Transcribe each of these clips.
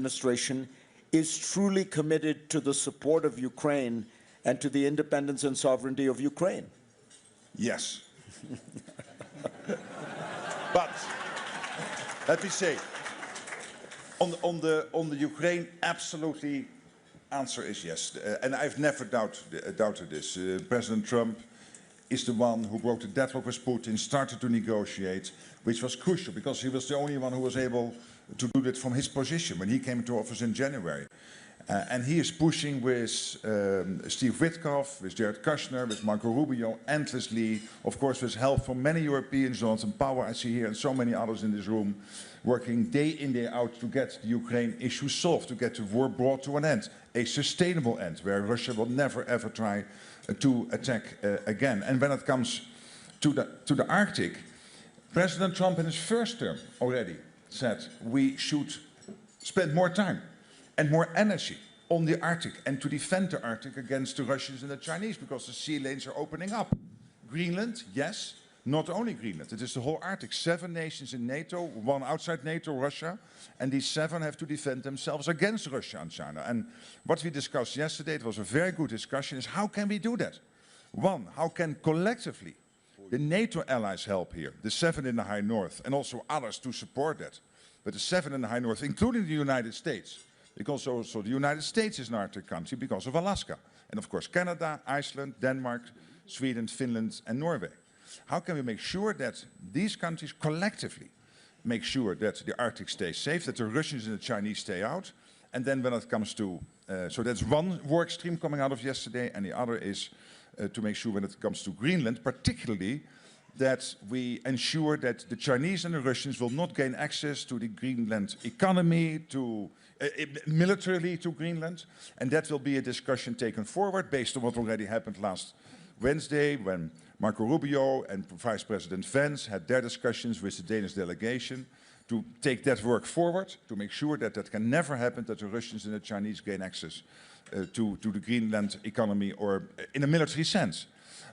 administration is truly committed to the support of Ukraine and to the independence and sovereignty of Ukraine? Yes. But let me say, on the Ukraine, absolutely, answer is yes. And I've never doubted this. President Trump is the one who broke the deadlock with Putin, started to negotiate, which was crucial because he was the only one who was able to do that from his position when he came into office in January. And he is pushing with Steve Witkoff, with Jared Kushner, with Marco Rubio, endlessly, of course with help from many Europeans, Jonathan Power I see here, and so many others in this room, working day in, day out to get the Ukraine issue solved, to get the war brought to an end, a sustainable end, where Russia will never ever try to attack again. And when it comes to the Arctic, President Trump in his first term already said we should spend more time and more energy on the Arctic and to defend the Arctic against the Russians and the Chinese because the sea lanes are opening up. Greenland, yes, not only Greenland, it is the whole Arctic. 7 nations in NATO, 1 outside NATO, Russia, and these 7 have to defend themselves against Russia and China. And what we discussed yesterday, it was a very good discussion, is how can we do that? 1, how can collectively the NATO allies help here, the 7 in the High North, and also others to support that. But the 7 in the High North, including the United States, because also the United States is an Arctic country because of Alaska. And of course Canada, Iceland, Denmark, Sweden, Finland and Norway. How can we make sure that these countries collectively make sure that the Arctic stays safe, that the Russians and the Chinese stay out? And then when it comes to, so that's one work stream coming out of yesterday, and the other is to make sure when it comes to Greenland, particularly, that we ensure that the Chinese and the Russians will not gain access to the Greenland economy, to militarily to Greenland, and that will be a discussion taken forward based on what already happened last Wednesday when Marco Rubio and Vice President Vance had their discussions with the Danish delegation to take that work forward, to make sure that that can never happen, that the Russians and the Chinese gain access to the Greenland economy or in a military sense.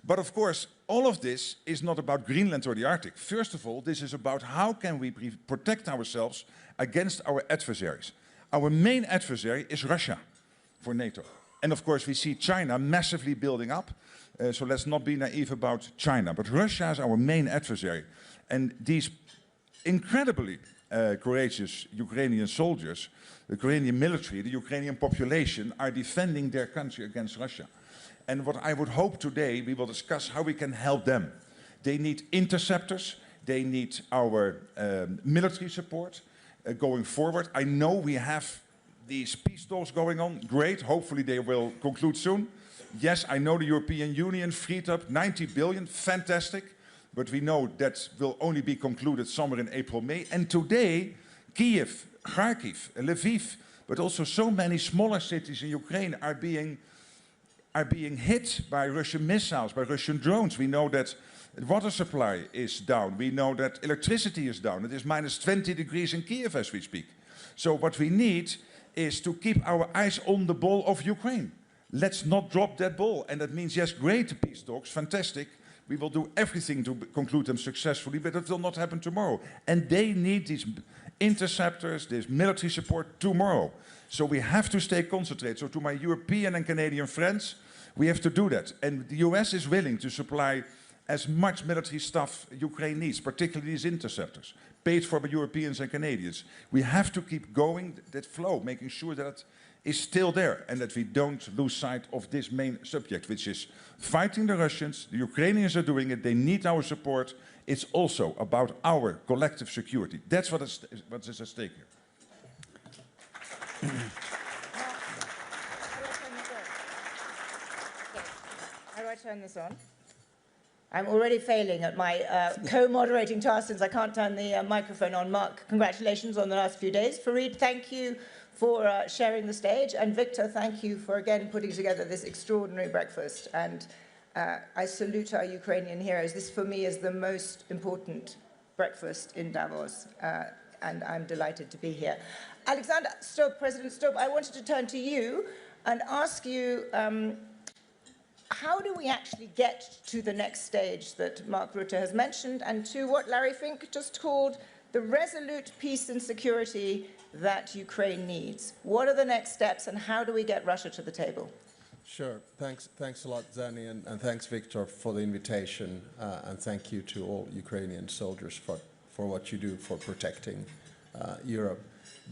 But of course, all of this is not about Greenland or the Arctic. First of all, this is about how can we protect ourselves against our adversaries. Our main adversary is Russia for NATO. And of course, we see China massively building up. So let's not be naive about China. But Russia is our main adversary. And these incredibly courageous Ukrainian soldiers, the Ukrainian military, the Ukrainian population are defending their country against Russia. And what I would hope today, we will discuss how we can help them. They need interceptors, they need our military support going forward. I know we have these peace talks going on, great, hopefully they will conclude soon. Yes, I know the European Union freed up 90 billion, fantastic, but we know that will only be concluded somewhere in April, May. And today, Kiev, Kharkiv, Lviv, but also so many smaller cities in Ukraine are being hit by Russian missiles, by Russian drones. We know that the water supply is down. We know that electricity is down. It is minus 20 degrees in Kiev as we speak. So what we need is to keep our eyes on the ball of Ukraine. Let's not drop that ball. And that means, yes, great peace talks, fantastic. We will do everything to conclude them successfully, but it will not happen tomorrow. And they need these interceptors, this military support tomorrow. So we have to stay concentrated. So to my European and Canadian friends, we have to do that. And the US is willing to supply as much military stuff Ukraine needs, particularly these interceptors, paid for by Europeans and Canadians. We have to keep going that flow, making sure that it is still there and that we don't lose sight of this main subject, which is fighting the Russians. The Ukrainians are doing it. They need our support. It's also about our collective security. That's what is at stake here. How do I turn this on? I'm already failing at my co-moderating task since I can't turn the microphone on. Mark, congratulations on the last few days. Fareed, thank you for sharing the stage. And Victor, thank you for again putting together this extraordinary breakfast. And I salute our Ukrainian heroes. This for me is the most important breakfast in Davos. And I'm delighted to be here. Alexander Stubb, President Stubb, I wanted to turn to you and ask you, how do we actually get to the next stage that Mark Rutte has mentioned and to what Larry Fink just called the resolute peace and security that Ukraine needs? What are the next steps, and how do we get Russia to the table? Sure. Thanks a lot, Zani, and thanks, Victor, for the invitation, and thank you to all Ukrainian soldiers for what you do for protecting Europe.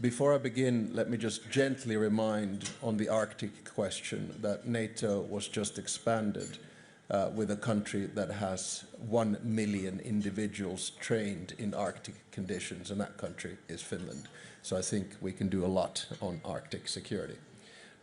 Before I begin, let me just gently remind on the Arctic question that NATO was just expanded with a country that has 1 million individuals trained in Arctic conditions, and that country is Finland. So I think we can do a lot on Arctic security.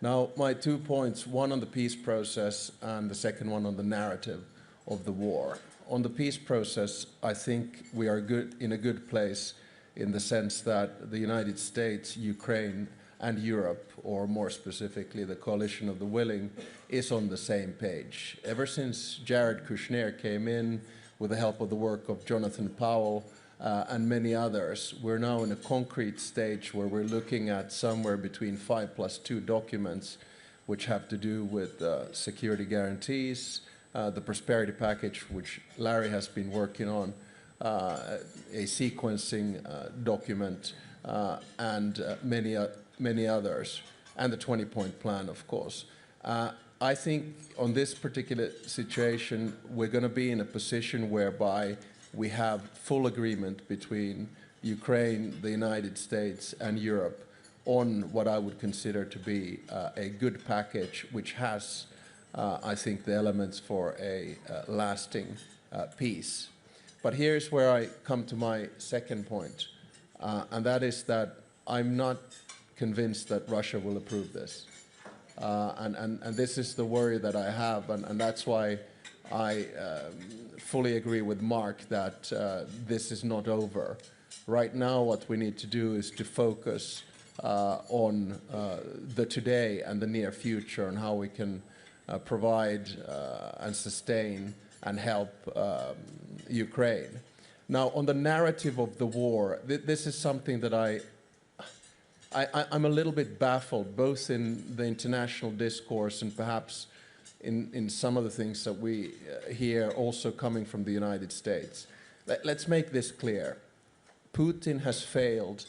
Now, my 2 points, one on the peace process and the second one on the narrative of the war. On the peace process, I think we are in a good place in the sense that the United States, Ukraine, and Europe, or more specifically the coalition of the willing, is on the same page. Ever since Jared Kushner came in with the help of the work of Jonathan Powell and many others, we're now in a concrete stage where we're looking at somewhere between 5+2 documents which have to do with security guarantees, the prosperity package which Larry has been working on, a sequencing document, and many others, and the 20-point plan, of course. I think on this particular situation, we're going to be in a position whereby we have full agreement between Ukraine, the United States, and Europe on what I would consider to be a good package, which has, I think, the elements for a lasting peace. But here's where I come to my second point, and that is that I'm not convinced that Russia will approve this. And this is the worry that I have, and that's why I fully agree with Mark that this is not over. Right now, what we need to do is to focus on the today and the near future and how we can provide and sustain and help Ukraine. Now, on the narrative of the war, this is something that I'm a little bit baffled, both in the international discourse and perhaps in some of the things that we hear also coming from the United States. Let's make this clear. Putin has failed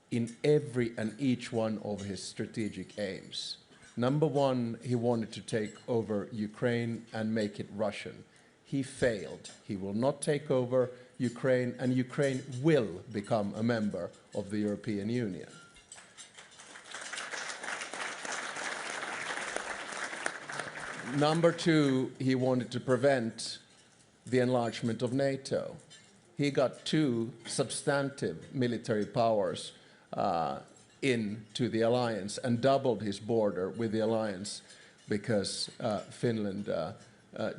in every and each one of his strategic aims. Number one, he wanted to take over Ukraine and make it Russian. He failed. He will not take over Ukraine, and Ukraine will become a member of the European Union. Number two, he wanted to prevent the enlargement of NATO. He got 2 substantive military powers into the alliance and doubled his border with the alliance because Finland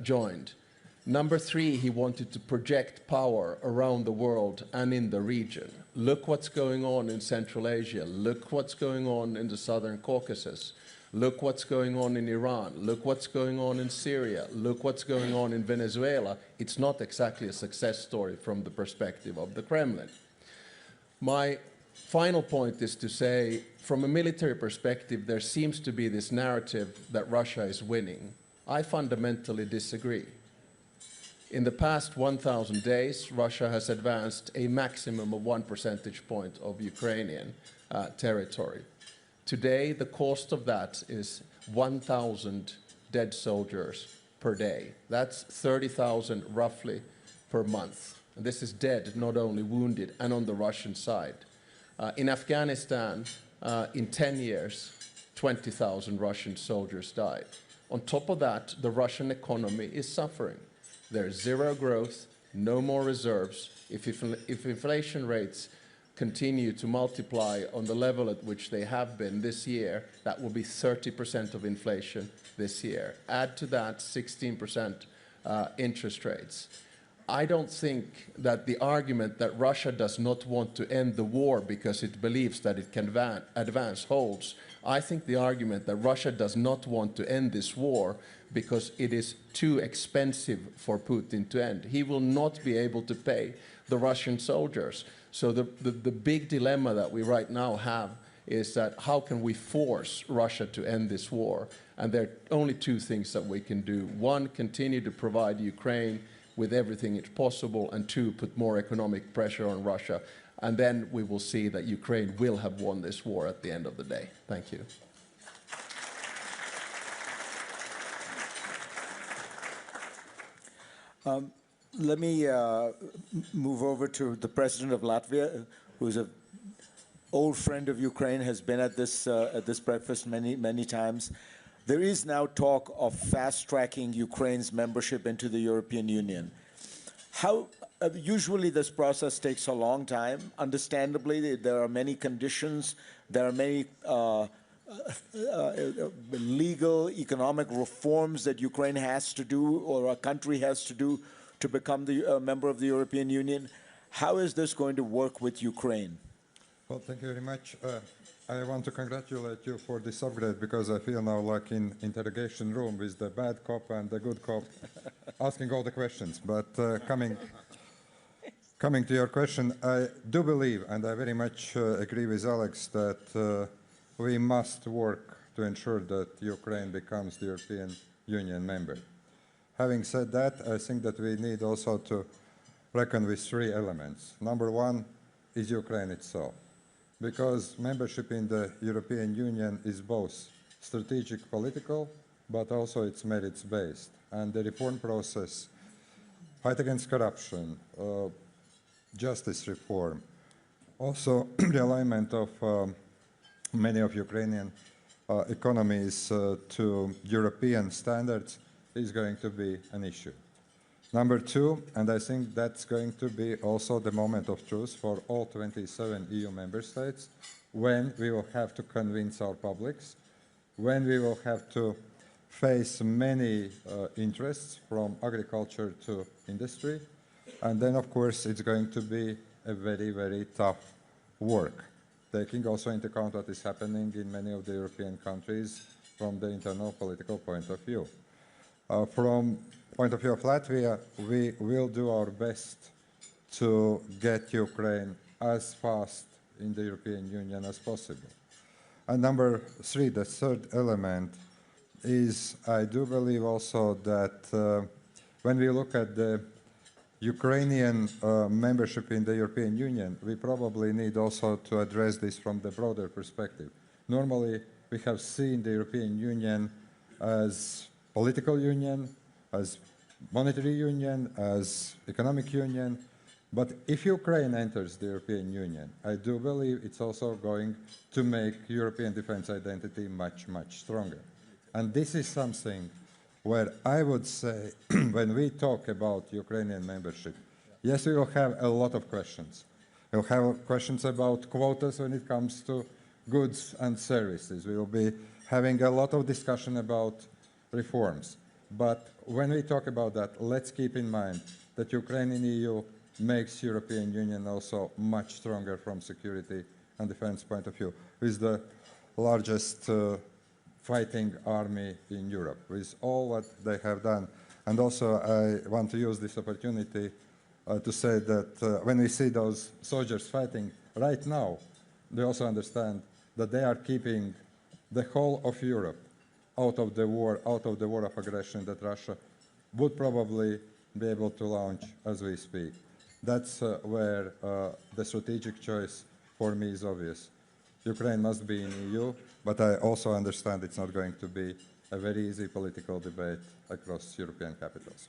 joined. Number 3, he wanted to project power around the world and in the region. Look what's going on in Central Asia. Look what's going on in the Southern Caucasus. Look what's going on in Iran. Look what's going on in Syria. Look what's going on in Venezuela. It's not exactly a success story from the perspective of the Kremlin. My final point is to say, from a military perspective, there seems to be this narrative that Russia is winning. I fundamentally disagree. In the past 1,000 days, Russia has advanced a maximum of 1 percentage point of Ukrainian territory. Today, the cost of that is 1,000 dead soldiers per day. That's 30,000 roughly per month. And this is dead, not only wounded, and on the Russian side. In Afghanistan, in 10 years, 20,000 Russian soldiers died. On top of that, the Russian economy is suffering. There's zero growth, no more reserves. If inflation rates continue to multiply on the level at which they have been this year, that will be 30% of inflation this year. Add to that 16% interest rates. I don't think that the argument that Russia does not want to end the war because it believes that it can advance holds. I think the argument that Russia does not want to end this war because it is too expensive for Putin to end. He will not be able to pay the Russian soldiers. So the big dilemma that we right now have is that how can we force Russia to end this war? And there are only 2 things that we can do. 1, continue to provide Ukraine with everything it's possible, and 2, put more economic pressure on Russia. And then we will see that Ukraine will have won this war at the end of the day. Thank you. Let me move over to the president of Latvia, who's an old friend of Ukraine, has been at this breakfast many times. There is now talk of fast-tracking Ukraine's membership into the European Union. How usually this process takes a long time. Understandably, there are many conditions. There are many legal, economic reforms that Ukraine has to do, or a country has to do, to become the member of the European Union. How is this going to work with Ukraine? Well, thank you very much. I want to congratulate you for this upgrade, because I feel now like in interrogation room with the bad cop and the good cop asking all the questions. But coming to your question, I do believe, and I very much agree with Alex, that we must work to ensure that Ukraine becomes the European Union member. Having said that, I think that we need also to reckon with three elements. Number one is Ukraine itself, because membership in the European Union is both strategic, political, but also it's merits-based. And the reform process, fight against corruption, justice reform, also the alignment of many of Ukrainian economies to European standards is going to be an issue. Number two, and I think that's going to be also the moment of truth for all 27 EU member states, when we will have to convince our publics, when we will have to face many interests from agriculture to industry, and then of course it's going to be a very, very tough work, taking also into account what is happening in many of the European countries from the internal political point of view. From point of view of Latvia, we will do our best to get Ukraine as fast in the European Union as possible. And number three, the third element, is I do believe also that when we look at the Ukrainian membership in the European Union, we probably need also to address this from the broader perspective. Normally, we have seen the European Union as political union, as monetary union, as economic union. But if Ukraine enters the European Union, I do believe it's also going to make European defense identity much, much stronger. And this is something where I would say, when we talk about Ukrainian membership, yes, we will have a lot of questions. We'll have questions about quotas when it comes to goods and services. We will be having a lot of discussion about reforms. But when we talk about that, let's keep in mind that Ukraine in the EU makes European Union also much stronger from security and defense point of view. With the largest fighting army in Europe, with all what they have done. And also I want to use this opportunity to say that when we see those soldiers fighting right now, they also understand that they are keeping the whole of Europe out of the war of aggression that Russia would probably be able to launch as we speak. That's where the strategic choice for me is obvious. Ukraine must be in EU, but I also understand it's not going to be a very easy political debate across European capitals.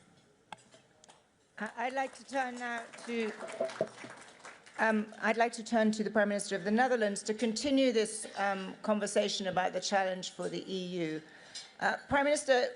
I'd like to turn now to the Prime Minister of the Netherlands to continue this conversation about the challenge for the EU. Prime Minister,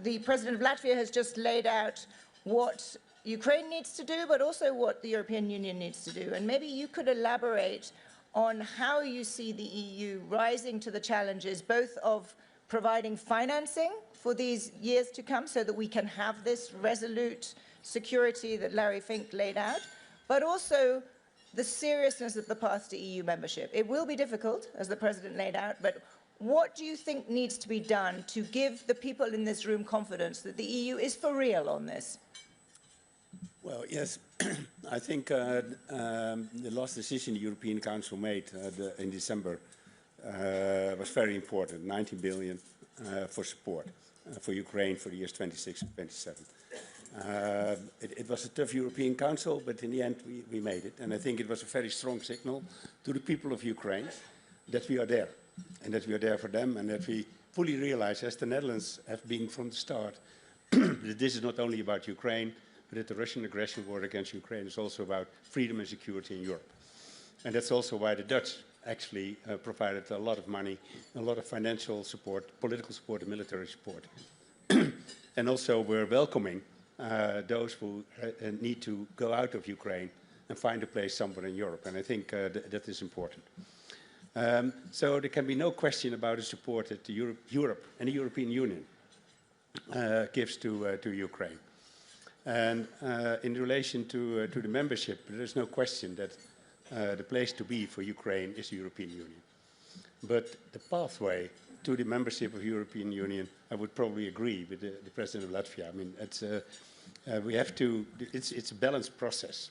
the President of Latvia has just laid out what Ukraine needs to do, but also what the European Union needs to do. And maybe you could elaborate on how you see the EU rising to the challenges, both of providing financing for these years to come so that we can have this resolute security that Larry Fink laid out, but also the seriousness of the path to EU membership. It will be difficult, as the President laid out, but what do you think needs to be done to give the people in this room confidence that the EU is for real on this? Well, yes, I think the last decision the European Council made in December was very important, 19 billion for support for Ukraine for the years 26 and 27. It was a tough European Council, but in the end we made it. And I think it was a very strong signal to the people of Ukraine that we are there, and that we are there for them, and that we fully realize, as the Netherlands have been from the start, that this is not only about Ukraine, but that the Russian aggression war against Ukraine is also about freedom and security in Europe. And that's also why the Dutch actually provided a lot of money, a lot of financial support, political support, and military support. And also we're welcoming those who need to go out of Ukraine and find a place somewhere in Europe. And I think that is important. So there can be no question about the support that Europe and the European Union gives to Ukraine. And in relation to the membership, there is no question that the place to be for Ukraine is the European Union. But the pathway to the membership of the European Union, I would probably agree with the President of Latvia. I mean, we have to, it's a balanced process.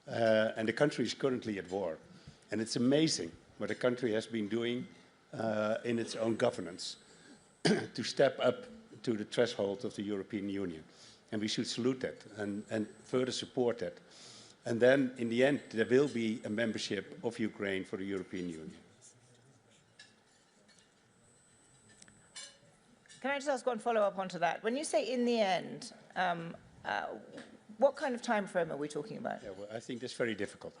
And the country is currently at war. And it's amazing what the country has been doing in its own governance to step up to the threshold of the European Union. And we should salute that and further support that. And then, in the end, there will be a membership of Ukraine for the European Union. Can I just ask one follow-up onto that? When you say in the end, what kind of time frame are we talking about? Yeah, well, I think that's very difficult.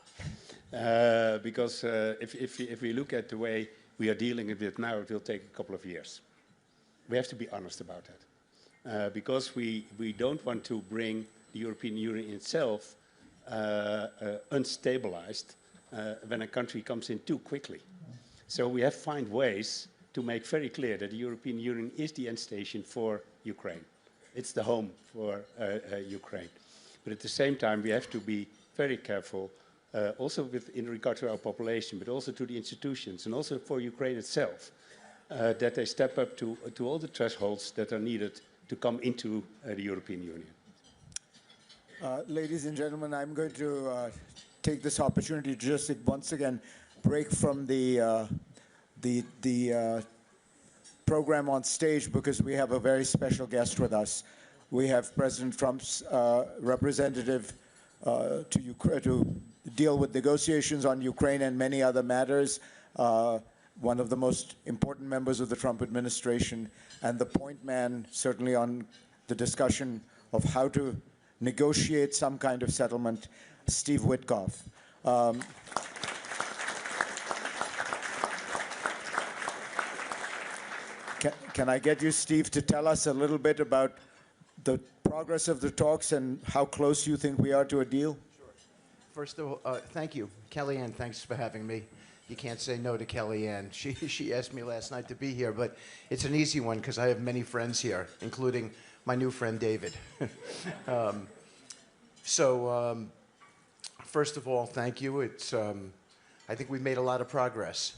Because if we look at the way we are dealing with it now, it will take a couple of years. We have to be honest about that. Because we don't want to bring the European Union itself unstabilized when a country comes in too quickly. So we have to find ways to make very clear that the European Union is the end station for Ukraine. It's the home for Ukraine. But at the same time, we have to be very careful, also in regard to our population, but also to the institutions, and also for Ukraine itself, that they step up to all the thresholds that are needed to come into the European Union. Ladies and gentlemen, I'm going to take this opportunity to just once again break from the program on stage, because we have a very special guest with us. We have President Trump's representative to deal with negotiations on Ukraine and many other matters, one of the most important members of the Trump administration, and the point man certainly on the discussion of how to negotiate some kind of settlement, Steve Witkoff. Can I get you, Steve, to tell us a little bit about the progress of the talks and how close you think we are to a deal? Sure. First of all, thank you. Kellyanne, thanks for having me. You can't say no to Kellyanne. She asked me last night to be here, but it's an easy one because I have many friends here, including my new friend David. First of all, thank you. I think we've made a lot of progress.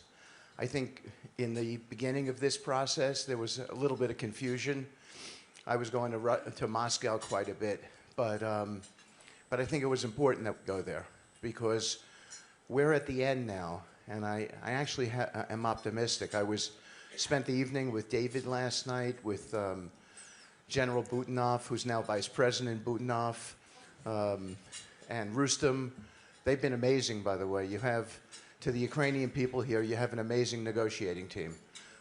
I think in the beginning of this process, there was a little bit of confusion. I was going to Moscow quite a bit, but I think it was important that we go there because we're at the end now, and I actually am optimistic. I spent the evening with David last night, with General Budanov, who's now Vice President Budanov, and Rustem. They've been amazing, by the way. To the Ukrainian people here, you have an amazing negotiating team.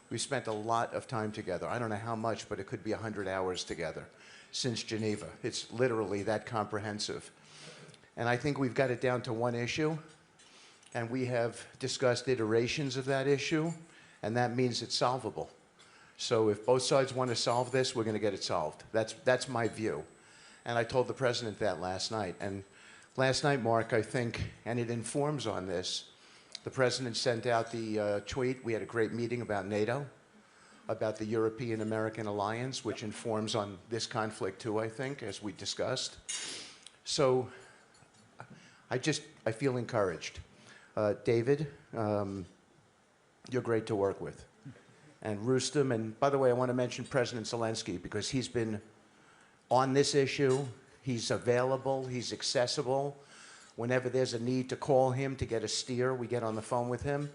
We spent a lot of time together. I don't know how much, but it could be 100 hours together since Geneva. It's literally that comprehensive. And I think we've got it down to one issue, and we have discussed iterations of that issue, and that means it's solvable. So if both sides want to solve this, we're going to get it solved. That's my view. And I told the president that last night. And last night, Mark, I think, and it informs on this, the president sent out the tweet. We had a great meeting about NATO, about the European-American alliance, which informs on this conflict too, I think, as we discussed. So I feel encouraged. David, you're great to work with. And Rustem, and by the way, I want to mention President Zelensky because he's been on this issue. He's available, he's accessible. Whenever there's a need to call him to get a steer, we get on the phone with him.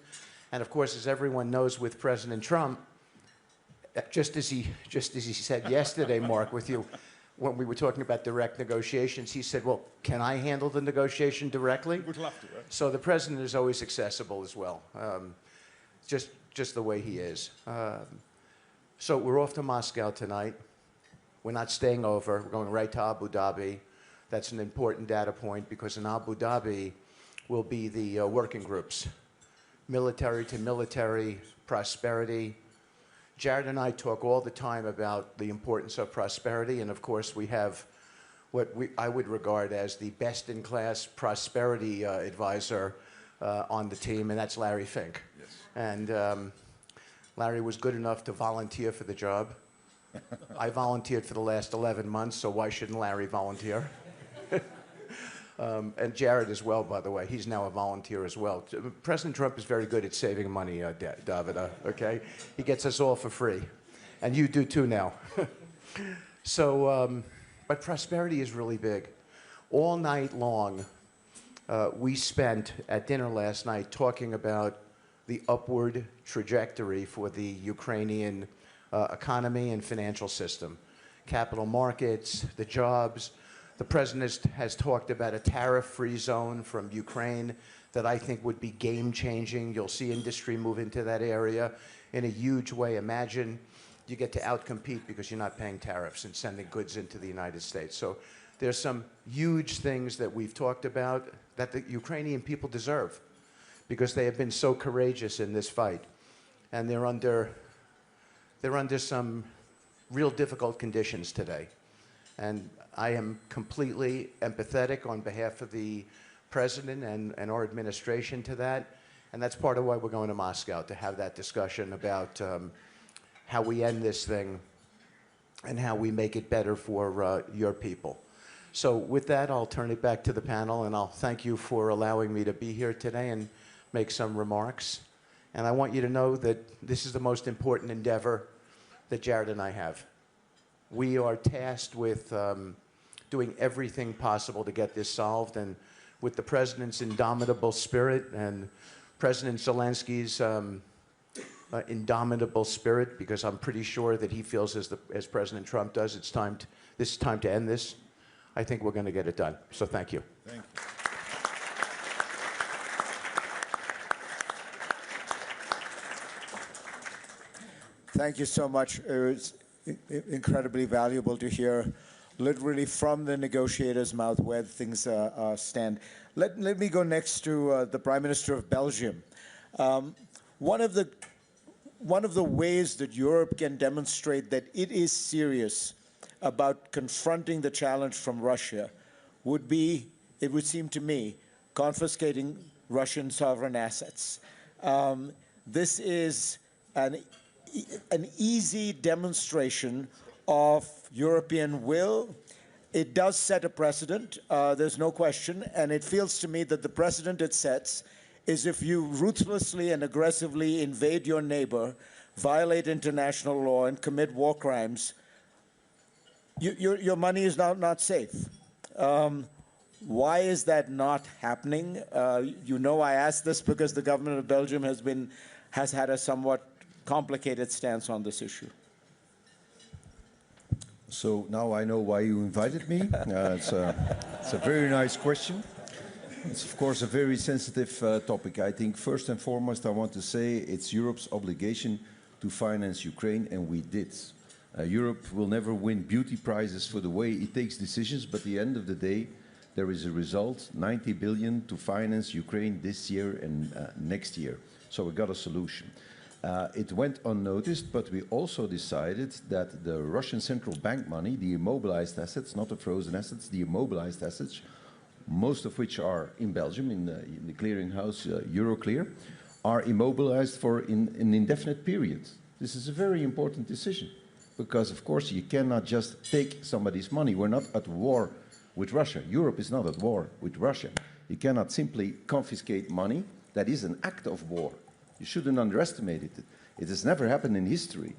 And of course, as everyone knows with President Trump, just as he said yesterday, Mark, with you, when we were talking about direct negotiations, he said, well, can I handle the negotiation directly? Would love to, right? So the president is always accessible as well, just the way he is. So we're off to Moscow tonight. We're not staying over. We're going right to Abu Dhabi. That's an important data point because in Abu Dhabi will be the working groups, military to military, prosperity. Jared and I talk all the time about the importance of prosperity, and of course we have what I would regard as the best-in-class prosperity advisor on the team, and that's Larry Fink. Yes. And Larry was good enough to volunteer for the job. I volunteered for the last 11 months, so why shouldn't Larry volunteer? And Jared as well, by the way. He's now a volunteer as well. President Trump is very good at saving money, David, okay? He gets us all for free. And you do too now. So, but prosperity is really big. All night long, we spent at dinner last night talking about the upward trajectory for the Ukrainian economy and financial system. Capital markets, the jobs. The president has talked about a tariff-free zone from Ukraine that I think would be game-changing. You'll see industry move into that area in a huge way. Imagine you get to outcompete because you're not paying tariffs and sending goods into the United States. So there's some huge things that we've talked about that the Ukrainian people deserve because they have been so courageous in this fight. And they're under some real difficult conditions today. And I am completely empathetic on behalf of the president and our administration to that. And that's part of why we're going to Moscow, to have that discussion about how we end this thing and how we make it better for your people. So with that, I'll turn it back to the panel, and I'll thank you for allowing me to be here today and make some remarks. And I want you to know that this is the most important endeavor that Jared and I have. We are tasked with doing everything possible to get this solved, and with the president's indomitable spirit and President Zelensky's indomitable spirit, because I'm pretty sure that he feels as President Trump does, this is time to end this. I think we're going to get it done. So thank you. Thank you. Thank you so much. It was incredibly valuable to hear literally from the negotiator's mouth where things stand. Let me go next to the Prime Minister of Belgium. One of the ways that Europe can demonstrate that it is serious about confronting the challenge from Russia would be, it would seem to me, confiscating Russian sovereign assets. This is an easy demonstration of European will. It does set a precedent, there's no question, and it feels to me that the precedent it sets is if you ruthlessly and aggressively invade your neighbor, violate international law, and commit war crimes, your money is now not safe. Why is that not happening? You know I asked this because the government of Belgium has had a somewhat complicated stance on this issue. So now I know why you invited me. It's a very nice question. It's of course a very sensitive topic. I think first and foremost I want to say it's Europe's obligation to finance Ukraine, and we did. Europe will never win beauty prizes for the way it takes decisions, but at the end of the day there is a result, 90 billion to finance Ukraine this year and next year. So we got a solution. It went unnoticed, but we also decided that the Russian central bank money, the immobilized assets, not the frozen assets, the immobilized assets, most of which are in Belgium, in the clearinghouse Euroclear, are immobilized for an indefinite period. This is a very important decision, because of course you cannot just take somebody's money. We're not at war with Russia. Europe is not at war with Russia. You cannot simply confiscate money. That is an act of war. You shouldn't underestimate it. It has never happened in history.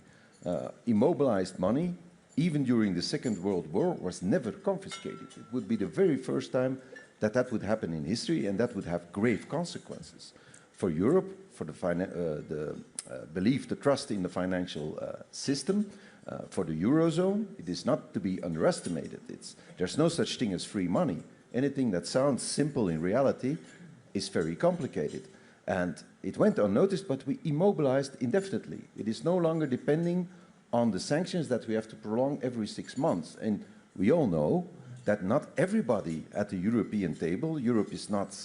Immobilized money, even during the Second World War, was never confiscated. It would be the very first time that that would happen in history, and that would have grave consequences for Europe, for the belief, the trust in the financial system, For the Eurozone, it is not to be underestimated. There's no such thing as free money. Anything that sounds simple in reality is very complicated. And it went unnoticed, but we immobilized indefinitely. It is no longer depending on the sanctions that we have to prolong every 6 months. And we all know that not everybody at the European table, Europe is not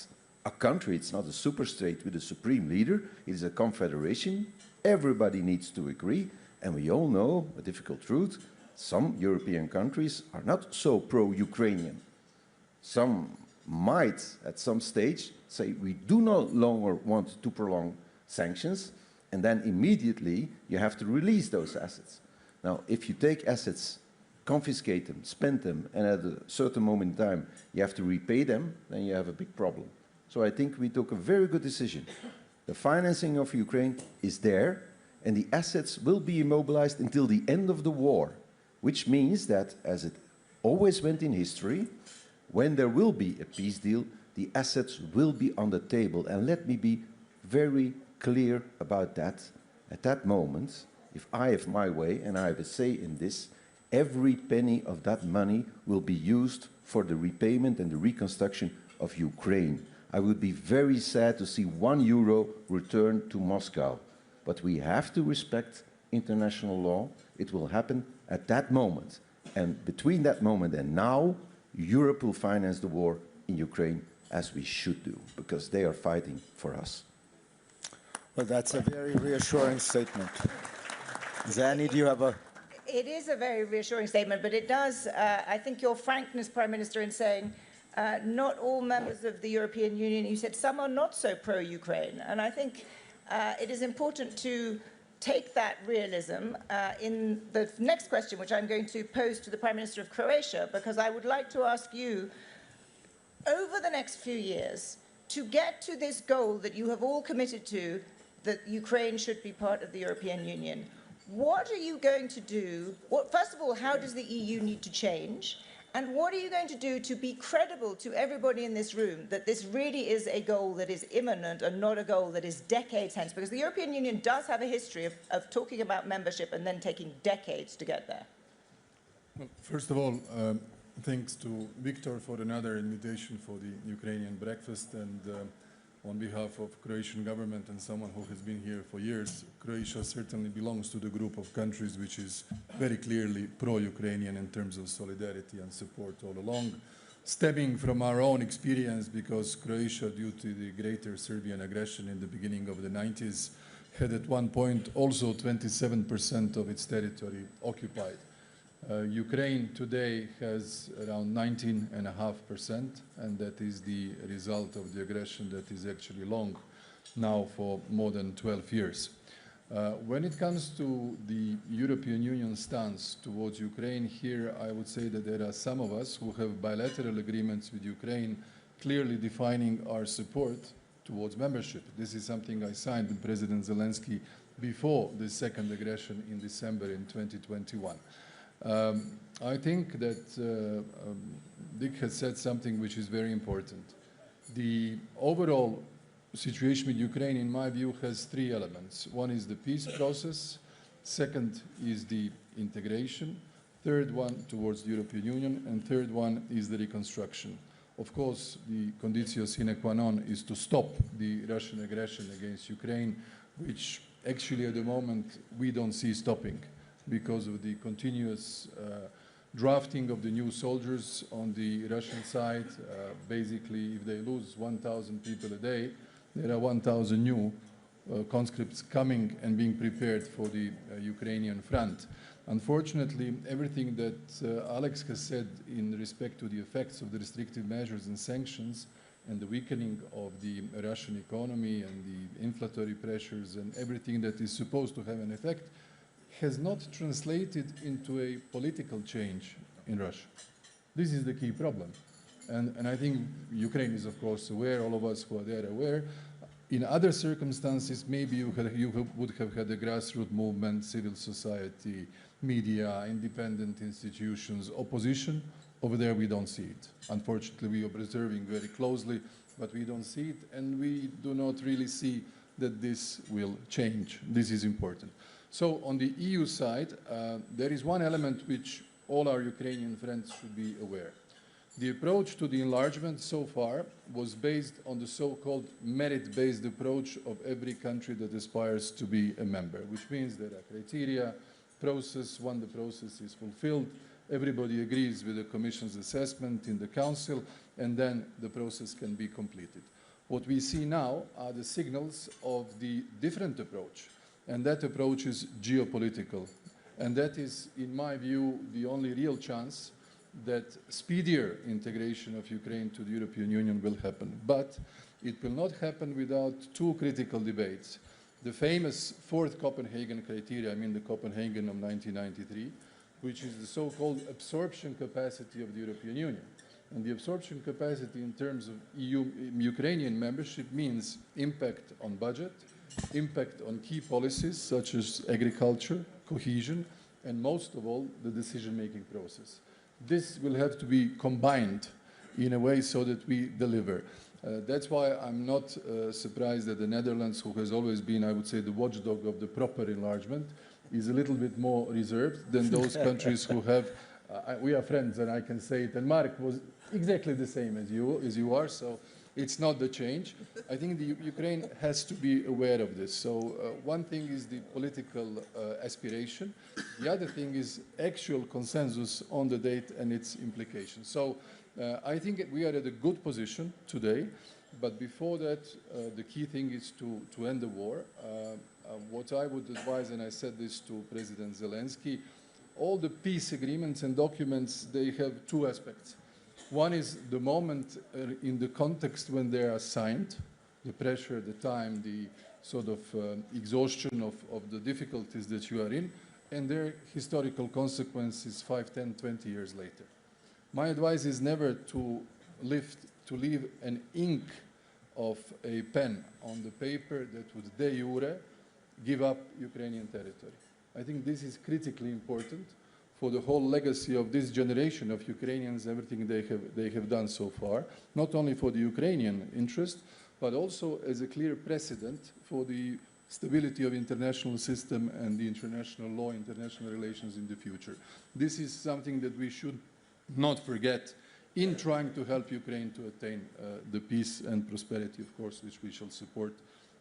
a country, it's not a superstate with a supreme leader, it is a confederation. Everybody needs to agree. And we all know a difficult truth, some European countries are not so pro-Ukrainian. Some might, at some stage, say we do no longer want to prolong sanctions, and then immediately you have to release those assets. Now, if you take assets, confiscate them, spend them, and at a certain moment in time you have to repay them, then you have a big problem. So I think we took a very good decision. The financing of Ukraine is there, and the assets will be immobilized until the end of the war, which means that, as it always went in history, when there will be a peace deal, the assets will be on the table. And let me be very clear about that. At that moment, if I have my way and I have a say in this, every penny of that money will be used for the repayment and the reconstruction of Ukraine. I would be very sad to see €1 return to Moscow. But we have to respect international law. It will happen at that moment. And between that moment and now, Europe will finance the war in Ukraine as we should do, because they are fighting for us. Well, that's a very reassuring statement. Zani, do you have a... It is a very reassuring statement, but it does, I think your frankness, Prime Minister, in saying not all members of the European Union, you said some are not so pro-Ukraine. And I think it is important to take that realism in the next question, which I'm going to pose to the Prime Minister of Croatia, because I would like to ask you, over the next few years, to get to this goal that you have all committed to, that Ukraine should be part of the European Union, what are you going to do? First of all, how does the EU need to change? And what are you going to do to be credible to everybody in this room that this really is a goal that is imminent and not a goal that is decades hence? Because the European Union does have a history of talking about membership and then taking decades to get there. Well, first of all, thanks to Victor for another invitation for the Ukrainian breakfast, and on behalf of Croatian government and someone who has been here for years, Croatia certainly belongs to the group of countries which is very clearly pro-Ukrainian in terms of solidarity and support all along, stemming from our own experience, because Croatia, due to the greater Serbian aggression in the beginning of the 90s, had at one point also 27% of its territory occupied. Ukraine today has around 19.5%, and that is the result of the aggression that is actually long now for more than 12 years. When it comes to the European Union stance towards Ukraine, here I would say that there are some of us who have bilateral agreements with Ukraine clearly defining our support towards membership. This is something I signed with President Zelensky before the second aggression in December in 2021. I think that Dick has said something which is very important. The overall situation with Ukraine, in my view, has three elements. One is the peace process, second is the integration, third one towards the European Union, and third one is the reconstruction. Of course, the conditio sine qua non is to stop the Russian aggression against Ukraine, which actually at the moment we don't see stopping, because of the continuous drafting of the new soldiers on the Russian side. Basically, if they lose 1,000 people a day, there are 1,000 new conscripts coming and being prepared for the Ukrainian front. Unfortunately, everything that Alex has said in respect to the effects of the restrictive measures and sanctions and the weakening of the Russian economy and the inflationary pressures and everything that is supposed to have an effect has not translated into a political change in Russia. This is the key problem. And I think Ukraine is, of course, aware, all of us who are there aware. In other circumstances, maybe you would have had a grassroots movement, civil society, media, independent institutions, opposition. Over there, we don't see it. Unfortunately, we are observing very closely, but we don't see it, and we do not really see that this will change. This is important. So on the EU side, there is one element which all our Ukrainian friends should be aware. The approach to the enlargement so far was based on the so-called merit-based approach of every country that aspires to be a member, which means there are criteria, process, when the process is fulfilled, everybody agrees with the Commission's assessment in the Council, and then the process can be completed. What we see now are the signals of the different approach, and that approach is geopolitical. And that is, in my view, the only real chance that speedier integration of Ukraine to the European Union will happen. But it will not happen without two critical debates. The famous fourth Copenhagen criteria, I mean the Copenhagen of 1993, which is the so-called absorption capacity of the European Union. And the absorption capacity in terms of Ukrainian membership means impact on budget, impact on key policies such as agriculture, cohesion, and most of all, the decision-making process. This will have to be combined in a way so that we deliver. That's why I'm not surprised that the Netherlands, who has always been, I would say, the watchdog of the proper enlargement, is a little bit more reserved than those countries who have, we are friends and I can say it, and Mark was exactly the same as you are, so it's not the change. I think the Ukraine has to be aware of this. So one thing is the political aspiration. The other thing is actual consensus on the date and its implications. So I think we are at a good position today. But before that, the key thing is to end the war. What I would advise, and I said this to President Zelensky, all the peace agreements and documents, they have two aspects. One is the moment in the context when they are signed, the pressure, the time, the sort of exhaustion of the difficulties that you are in, and their historical consequences 5, 10, 20 years later. My advice is never to leave an ink of a pen on the paper that would de jure give up Ukrainian territory. I think this is critically important for the whole legacy of this generation of Ukrainians, everything they have done so far, not only for the Ukrainian interest, but also as a clear precedent for the stability of international system and the international law, international relations in the future. This is something that we should not forget in trying to help Ukraine to attain the peace and prosperity, of course, which we shall support,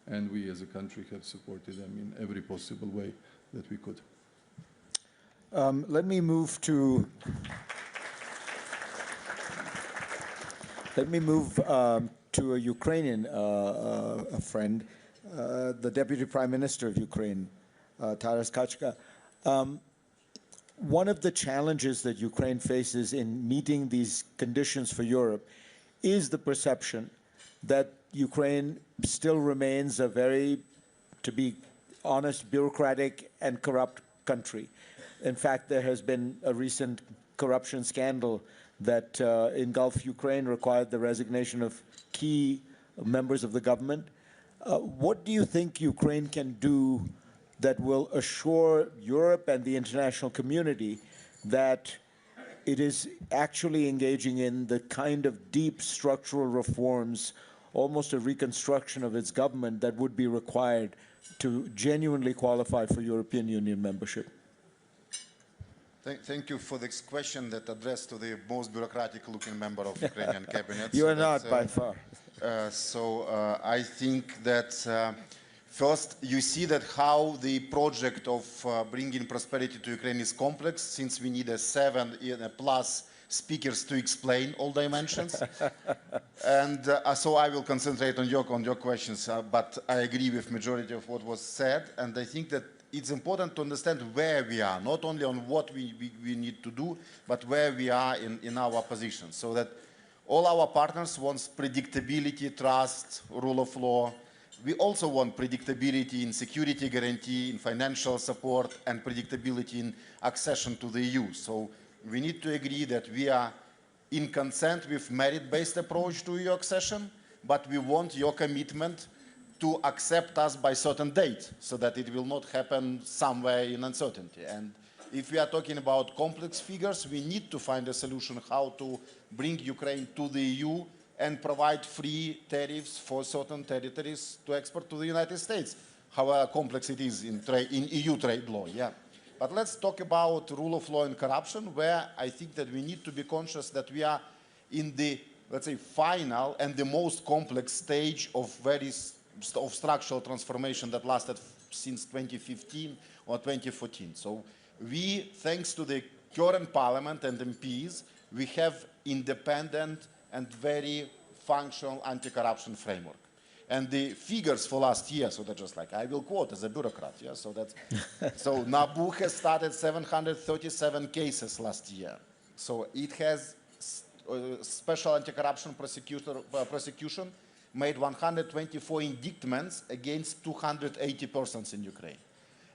and we as a country have supported them in every possible way that we could. Let me move to a Ukrainian a friend, the Deputy Prime Minister of Ukraine, Taras Kachka. One of the challenges that Ukraine faces in meeting these conditions for Europe is the perception that Ukraine still remains a very, to be honest, bureaucratic and corrupt country. In fact, there has been a recent corruption scandal that engulfed Ukraine, required the resignation of key members of the government. What do you think Ukraine can do that will assure Europe and the international community that it is actually engaging in the kind of deep structural reforms, almost a reconstruction of its government that would be required to genuinely qualify for European Union membership? Thank you for this question that addressed to the most bureaucratic-looking member of Ukrainian cabinet. You are not, by far. I think that first you see that how the project of bringing prosperity to Ukraine is complex, since we need 7+ speakers to explain all dimensions. And so I will concentrate on your questions, but I agree with majority of what was said, and I think that it's important to understand where we are, not only on what we need to do, but where we are in our position, so that all our partners want predictability, trust, rule of law. We also want predictability in security guarantee, in financial support, and predictability in accession to the EU. So we need to agree that we are in consent with merit-based approach to EU accession, but we want your commitment to accept us by certain date, so that it will not happen somewhere in uncertainty. And if we are talking about complex figures, we need to find a solution how to bring Ukraine to the EU and provide free tariffs for certain territories to export to the United States. however complex it is in EU trade law, yeah. But let's talk about rule of law and corruption, where I think that we need to be conscious that we are in the, let's say, final and the most complex stage of structural transformation that lasted since 2015 or 2014. So we, thanks to the current parliament and MPs, we have independent and very functional anti-corruption framework. And the figures for last year, so that's just like, I will quote as a bureaucrat, yeah, so that's, so NABU has started 737 cases last year. So it has special anti-corruption prosecution made 124 indictments against 280 persons in Ukraine.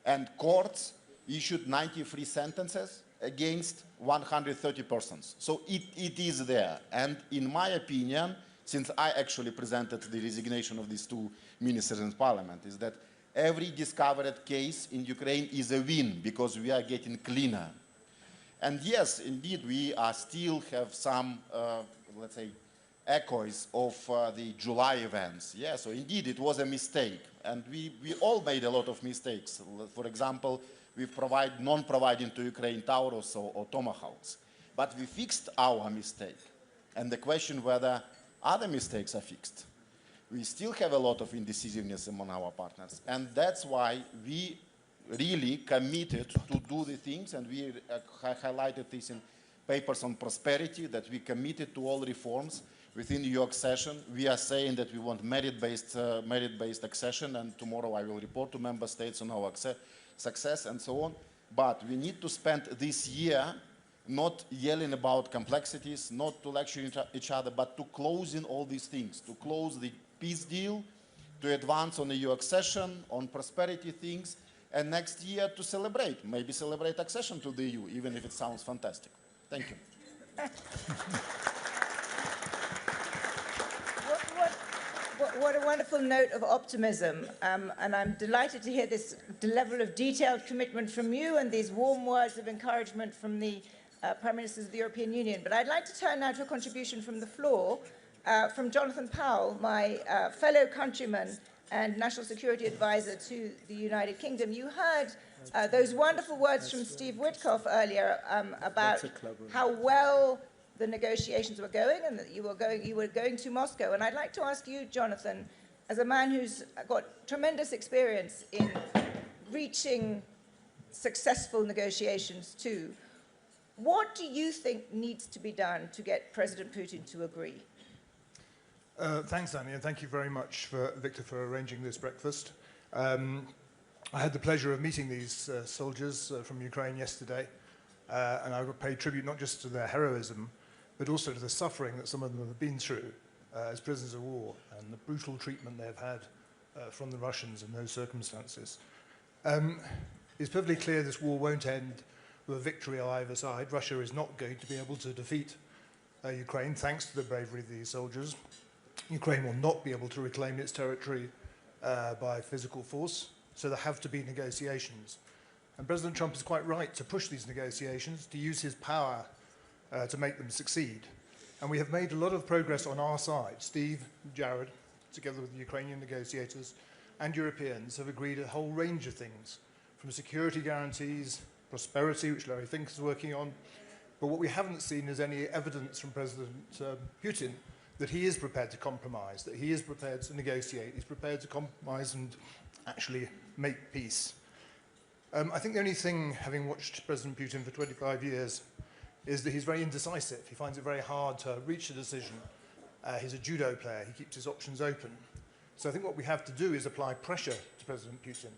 And courts issued 93 sentences against 130 persons. So it is there. And in my opinion, since I actually presented the resignation of these two ministers in parliament, is that every discovered case in Ukraine is a win because we are getting cleaner. And yes, indeed, we still have some, let's say, echoes of the July events. Yeah, so indeed, it was a mistake. And we all made a lot of mistakes. For example, we non-providing to Ukraine Taurus or Tomahawks. But we fixed our mistake. And the question whether other mistakes are fixed. We still have a lot of indecisiveness among our partners. And that's why we really committed to do the things, and we highlighted this in papers on prosperity, that we committed to all reforms within the EU accession. We are saying that we want merit-based accession, and tomorrow I will report to member states on our success and so on. But we need to spend this year not yelling about complexities, not to lecture each other, but to close in all these things, to close the peace deal, to advance on the EU accession, on prosperity things, and next year to celebrate, maybe celebrate accession to the EU, even if it sounds fantastic. Thank you. What a wonderful note of optimism, and I'm delighted to hear this level of detailed commitment from you and these warm words of encouragement from the Prime Ministers of the European Union. But I'd like to turn now to a contribution from the floor from Jonathan Powell, my fellow countryman and National Security Advisor to the United Kingdom. You heard those wonderful words from Steve Witkoff earlier about how well the negotiations were going and that you were going to Moscow. And I'd like to ask you, Jonathan, as a man who's got tremendous experience in reaching successful negotiations too, what do you think needs to be done to get President Putin to agree? Thanks, Annie, and thank you very much, Victor, for arranging this breakfast. I had the pleasure of meeting these soldiers from Ukraine yesterday, and I would pay tribute not just to their heroism, but also to the suffering that some of them have been through as prisoners of war and the brutal treatment they've had from the Russians in those circumstances. It's perfectly clear this war won't end with a victory on either side. Russia is not going to be able to defeat Ukraine, thanks to the bravery of these soldiers. Ukraine will not be able to reclaim its territory by physical force, so there have to be negotiations. And President Trump is quite right to push these negotiations, to use his power to make them succeed. And we have made a lot of progress on our side. Steve, Jared, together with the Ukrainian negotiators and Europeans, have agreed a whole range of things, from security guarantees, prosperity, which Larry Fink is working on. But what we haven't seen is any evidence from President Putin that he is prepared to compromise, that he is prepared to negotiate, he's prepared to compromise and actually make peace. I think the only thing, having watched President Putin for 25 years, is that he's very indecisive. He finds it very hard to reach a decision. He's a judo player. He keeps his options open. So I think what we have to do is apply pressure to President Putin,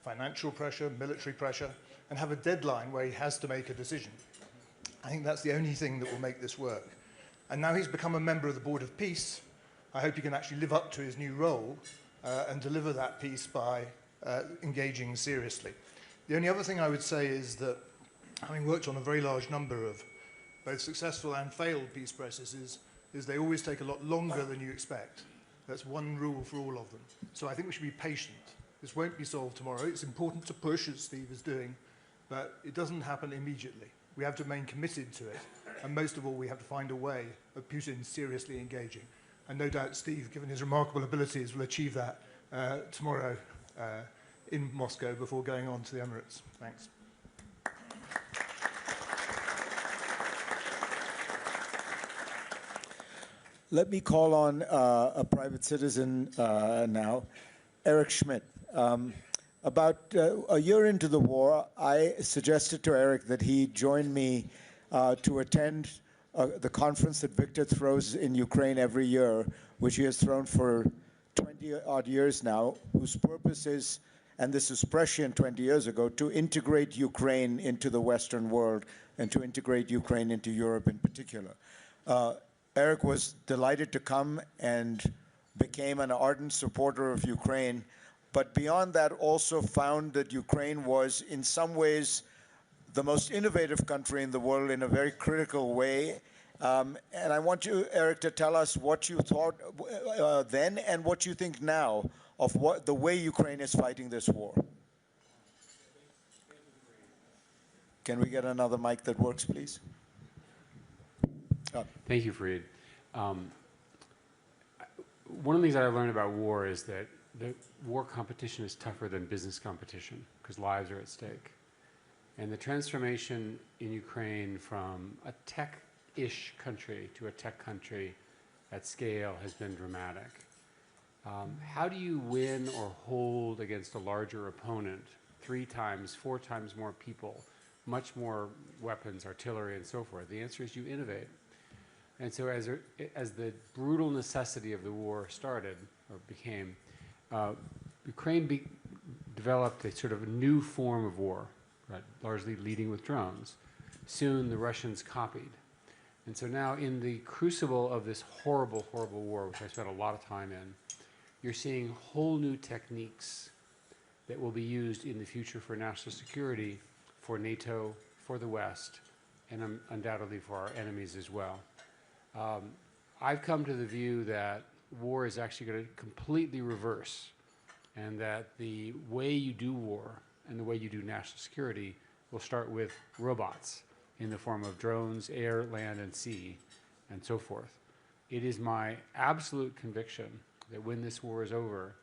financial pressure, military pressure, and have a deadline where he has to make a decision. I think that's the only thing that will make this work. And now he's become a member of the Board of Peace. I hope he can actually live up to his new role and deliver that peace by engaging seriously. The only other thing I would say is that, having worked on a very large number of both successful and failed peace processes, is they always take a lot longer than you expect. That's one rule for all of them. So I think we should be patient. This won't be solved tomorrow. It's important to push, as Steve is doing, but it doesn't happen immediately. We have to remain committed to it. And most of all, we have to find a way of Putin seriously engaging. And no doubt Steve, given his remarkable abilities, will achieve that tomorrow in Moscow before going on to the Emirates. Thanks. Let me call on a private citizen now, Eric Schmidt. About a year into the war, I suggested to Eric that he join me to attend the conference that Victor throws in Ukraine every year, which he has thrown for 20-odd years now, whose purpose is, and this was prescient 20 years ago, to integrate Ukraine into the Western world and to integrate Ukraine into Europe in particular. Eric was delighted to come and became an ardent supporter of Ukraine, but beyond that also found that Ukraine was in some ways the most innovative country in the world in a very critical way. And I want you, Eric, to tell us what you thought then and what you think now of the way Ukraine is fighting this war. Can we get another mic that works, please? Thank you, Fareed. One of the things that I learned about war is that the war competition is tougher than business competition because lives are at stake. And the transformation in Ukraine from a tech-ish country to a tech country at scale has been dramatic. How do you win or hold against a larger opponent, 3 times, 4 times more people, much more weapons, artillery, and so forth? The answer is you innovate. And so as the brutal necessity of the war started, or became, Ukraine developed a sort of a new form of war, right, largely leading with drones. Soon the Russians copied. And so now in the crucible of this horrible, horrible war, which I spent a lot of time in, you're seeing whole new techniques that will be used in the future for national security, for NATO, for the West, and undoubtedly for our enemies as well. I've come to the view that war is actually going to completely reverse, and that the way you do war and the way you do national security will start with robots in the form of drones, air, land, and sea, and so forth. It is my absolute conviction that when this war is over,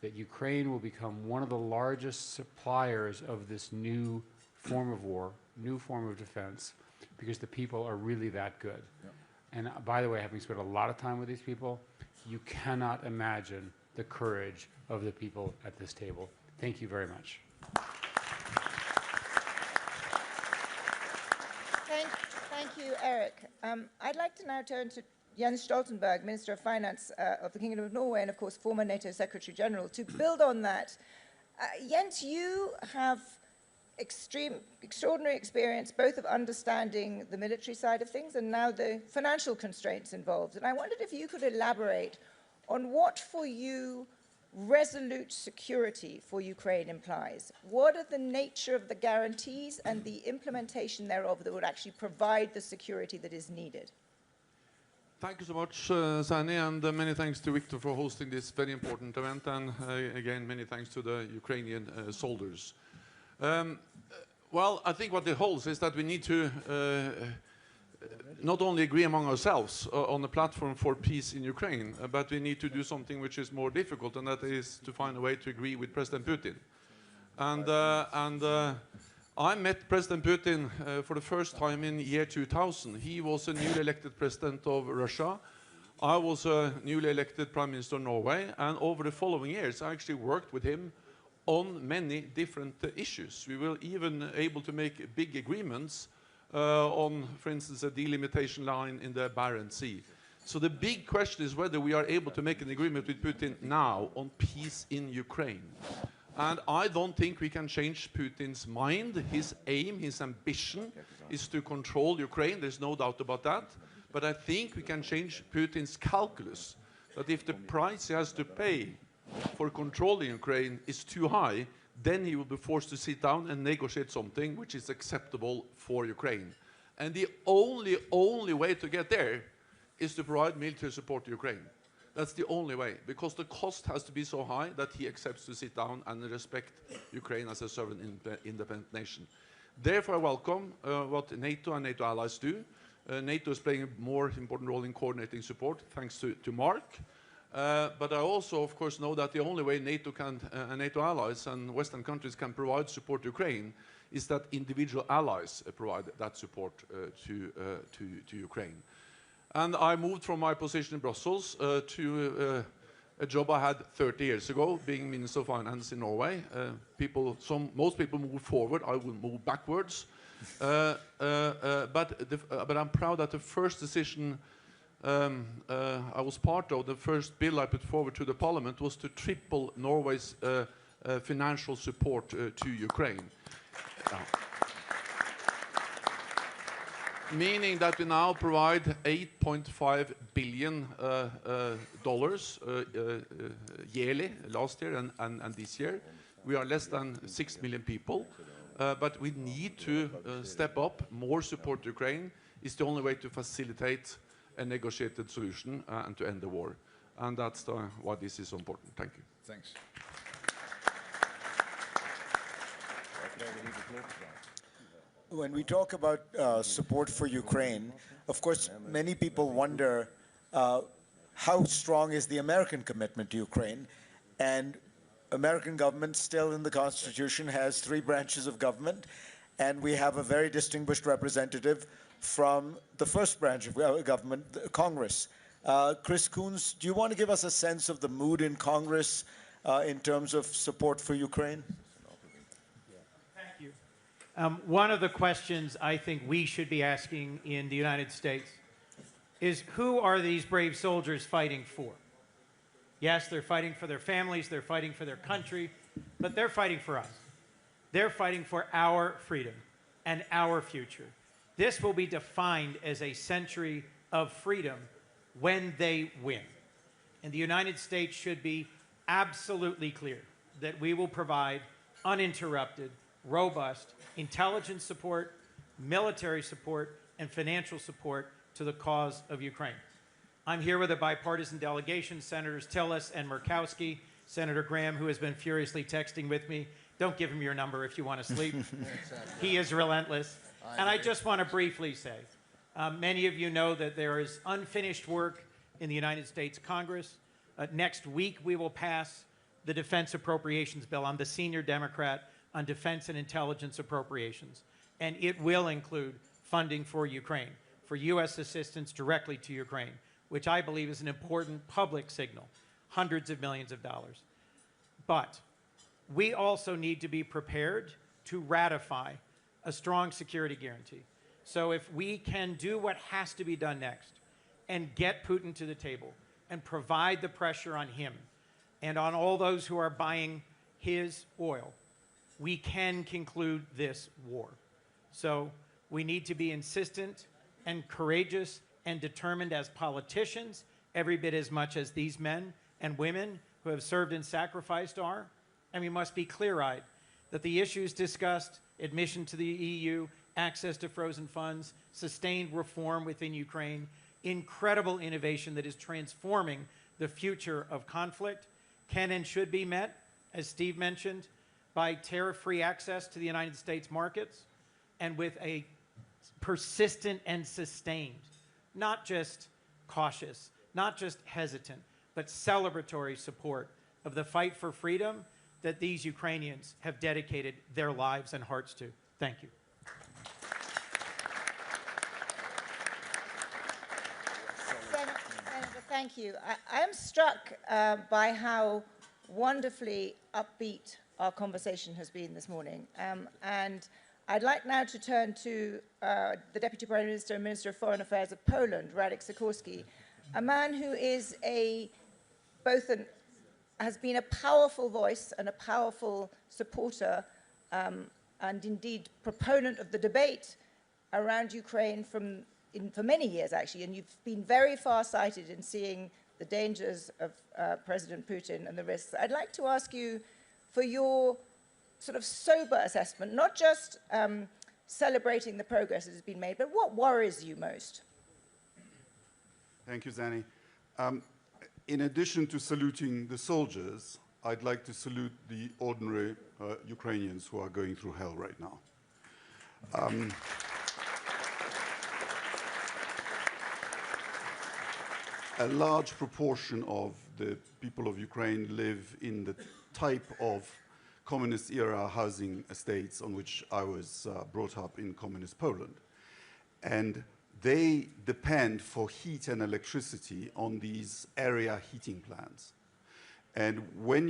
that Ukraine will become one of the largest suppliers of this new form of war, new form of defense, because the people are really that good. Yeah. And by the way, having spent a lot of time with these people, you cannot imagine the courage of the people at this table. Thank you very much. Thank you, Eric. I'd like to now turn to Jens Stoltenberg, Minister of Finance of the Kingdom of Norway, and of course former NATO Secretary General. To build on that, Jens, you have extraordinary experience both of understanding the military side of things and now the financial constraints involved. And I wondered if you could elaborate on what for you resolute security for Ukraine implies. What are the nature of the guarantees and the implementation thereof that would actually provide the security that is needed? Thank you so much, Sani, and many thanks to Victor for hosting this very important event, and again, many thanks to the Ukrainian soldiers. Well, I think what it holds is that we need to not only agree among ourselves on a platform for peace in Ukraine, but we need to do something which is more difficult, and that is to find a way to agree with President Putin. And I met President Putin for the first time in year 2000. He was a newly elected president of Russia. I was a newly elected Prime Minister of Norway, and over the following years I actually worked with him on many different issues. We were even able to make big agreements on, for instance, a delimitation line in the Barents Sea. So the big question is whether we are able to make an agreement with Putin now on peace in Ukraine. And I don't think we can change Putin's mind. His aim, his ambition is to control Ukraine. There's no doubt about that. But I think we can change Putin's calculus, that if the price he has to pay for controlling Ukraine is too high, then he will be forced to sit down and negotiate something which is acceptable for Ukraine. And the only way to get there is to provide military support to Ukraine. That's the only way, because the cost has to be so high that he accepts to sit down and respect Ukraine as a sovereign independent nation. Therefore, I welcome what NATO and NATO allies do. NATO is playing a more important role in coordinating support, thanks to Mark. But I also, of course, know that the only way NATO can, and NATO allies and Western countries can provide support to Ukraine is that individual allies provide that support to Ukraine. And I moved from my position in Brussels to a job I had 30 years ago, being Minister of Finance in Norway. Most people move forward, I will move backwards. But I'm proud that the first decision I was part of, the first bill I put forward to the Parliament, was to triple Norway's financial support to Ukraine. Meaning that we now provide $8.5 billion yearly, last year and this year. We are less than 6 million people, but we need to step up. More support to Ukraine is the only way to facilitate a negotiated solution and to end the war. And that's why this is so important. Thank you. Thanks. When we talk about support for Ukraine, of course, many people wonder how strong is the American commitment to Ukraine? And American government still in the Constitution has 3 branches of government, and we have a very distinguished representative from the first branch of government, Congress. Chris Coons, do you want to give us a sense of the mood in Congress in terms of support for Ukraine? Thank you. One of the questions I think we should be asking in the United States is, who are these brave soldiers fighting for? Yes, they're fighting for their families, they're fighting for their country, but they're fighting for us. They're fighting for our freedom and our future. This will be defined as a century of freedom when they win. And the United States should be absolutely clear that we will provide uninterrupted, robust intelligence support, military support, and financial support to the cause of Ukraine. I'm here with a bipartisan delegation, Senators Tillis and Murkowski, Senator Graham, who has been furiously texting with me. Don't give him your number if you want to sleep. He is relentless. And I just want to briefly say, many of you know that there is unfinished work in the United States Congress. Next week, we will pass the Defense Appropriations Bill. I'm the senior Democrat on defense and intelligence appropriations. And it will include funding for Ukraine, for U.S. assistance directly to Ukraine, which I believe is an important public signal, hundreds of millions of dollars. But we also need to be prepared to ratify a strong security guarantee. So if we can do what has to be done next and get Putin to the table and provide the pressure on him and on all those who are buying his oil, we can conclude this war. So we need to be insistent and courageous and determined as politicians, every bit as much as these men and women who have served and sacrificed are. And we must be clear-eyed that the issues discussed, admission to the EU, access to frozen funds, sustained reform within Ukraine, incredible innovation that is transforming the future of conflict, can and should be met, as Steve mentioned, by tariff-free access to the United States markets and with a persistent and sustained, not just cautious, not just hesitant, but celebratory support of the fight for freedom that these Ukrainians have dedicated their lives and hearts to. Thank you. Senator, thank you. I am struck by how wonderfully upbeat our conversation has been this morning. And I'd like now to turn to the Deputy Prime Minister and Minister of Foreign Affairs of Poland, Radek Sikorski, a man who is has been a powerful voice and a powerful supporter and indeed proponent of the debate around Ukraine for many years, actually. And you've been very far-sighted in seeing the dangers of President Putin and the risks. I'd like to ask you for your sort of sober assessment, not just celebrating the progress that has been made, but what worries you most? Thank you, Zanny. In addition to saluting the soldiers, I'd like to salute the ordinary Ukrainians who are going through hell right now. A large proportion of the people of Ukraine live in the type of communist-era housing estates on which I was brought up in communist Poland. And they depend for heat and electricity on these area heating plants. And when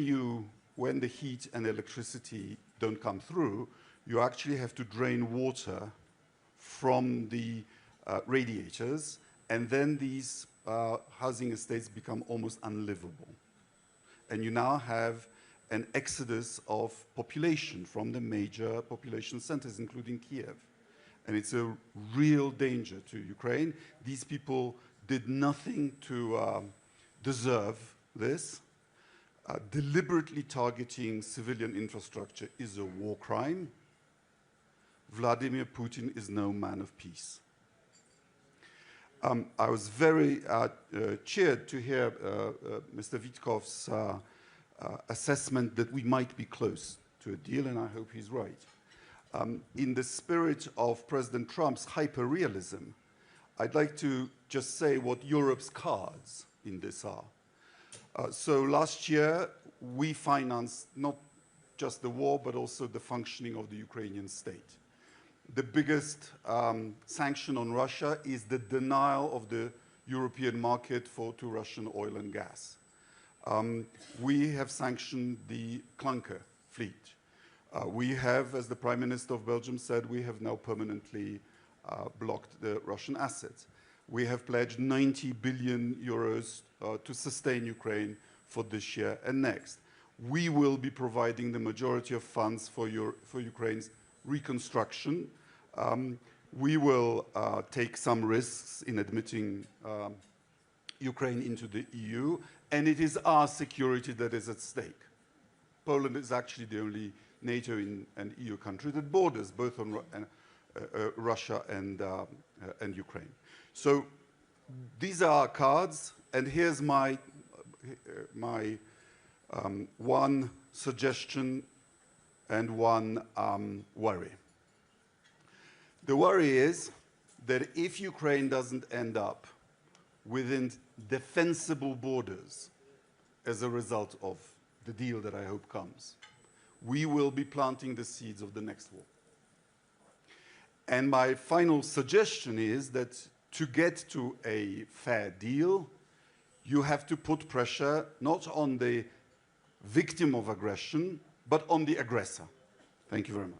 the heat and electricity don't come through, you actually have to drain water from the radiators, and then these housing estates become almost unlivable. And you now have an exodus of population from the major population centers, including Kiev. And it's a real danger to Ukraine. These people did nothing to deserve this. Deliberately targeting civilian infrastructure is a war crime. Vladimir Putin is no man of peace. I was very cheered to hear Mr. Witkoff's assessment that we might be close to a deal, and I hope he's right. In the spirit of President Trump's hyper-realism, I'd like to just say what Europe's cards in this are. So last year, we financed not just the war, but also the functioning of the Ukrainian state. The biggest sanction on Russia is the denial of the European market to Russian oil and gas. We have sanctioned the clunker fleet. We have, as the Prime Minister of Belgium said, we have now permanently blocked the Russian assets. We have pledged 90 billion euros to sustain Ukraine for this year and next. We will be providing the majority of funds for Ukraine's reconstruction. We will take some risks in admitting Ukraine into the EU, and it is our security that is at stake. Poland is actually the only NATO and EU country that borders both on Russia and Ukraine. So these are our cards, and here's my one suggestion and one worry. The worry is that if Ukraine doesn't end up within defensible borders as a result of the deal that I hope comes, we will be planting the seeds of the next war. And my final suggestion is that to get to a fair deal, you have to put pressure not on the victim of aggression, but on the aggressor. Thank you very much.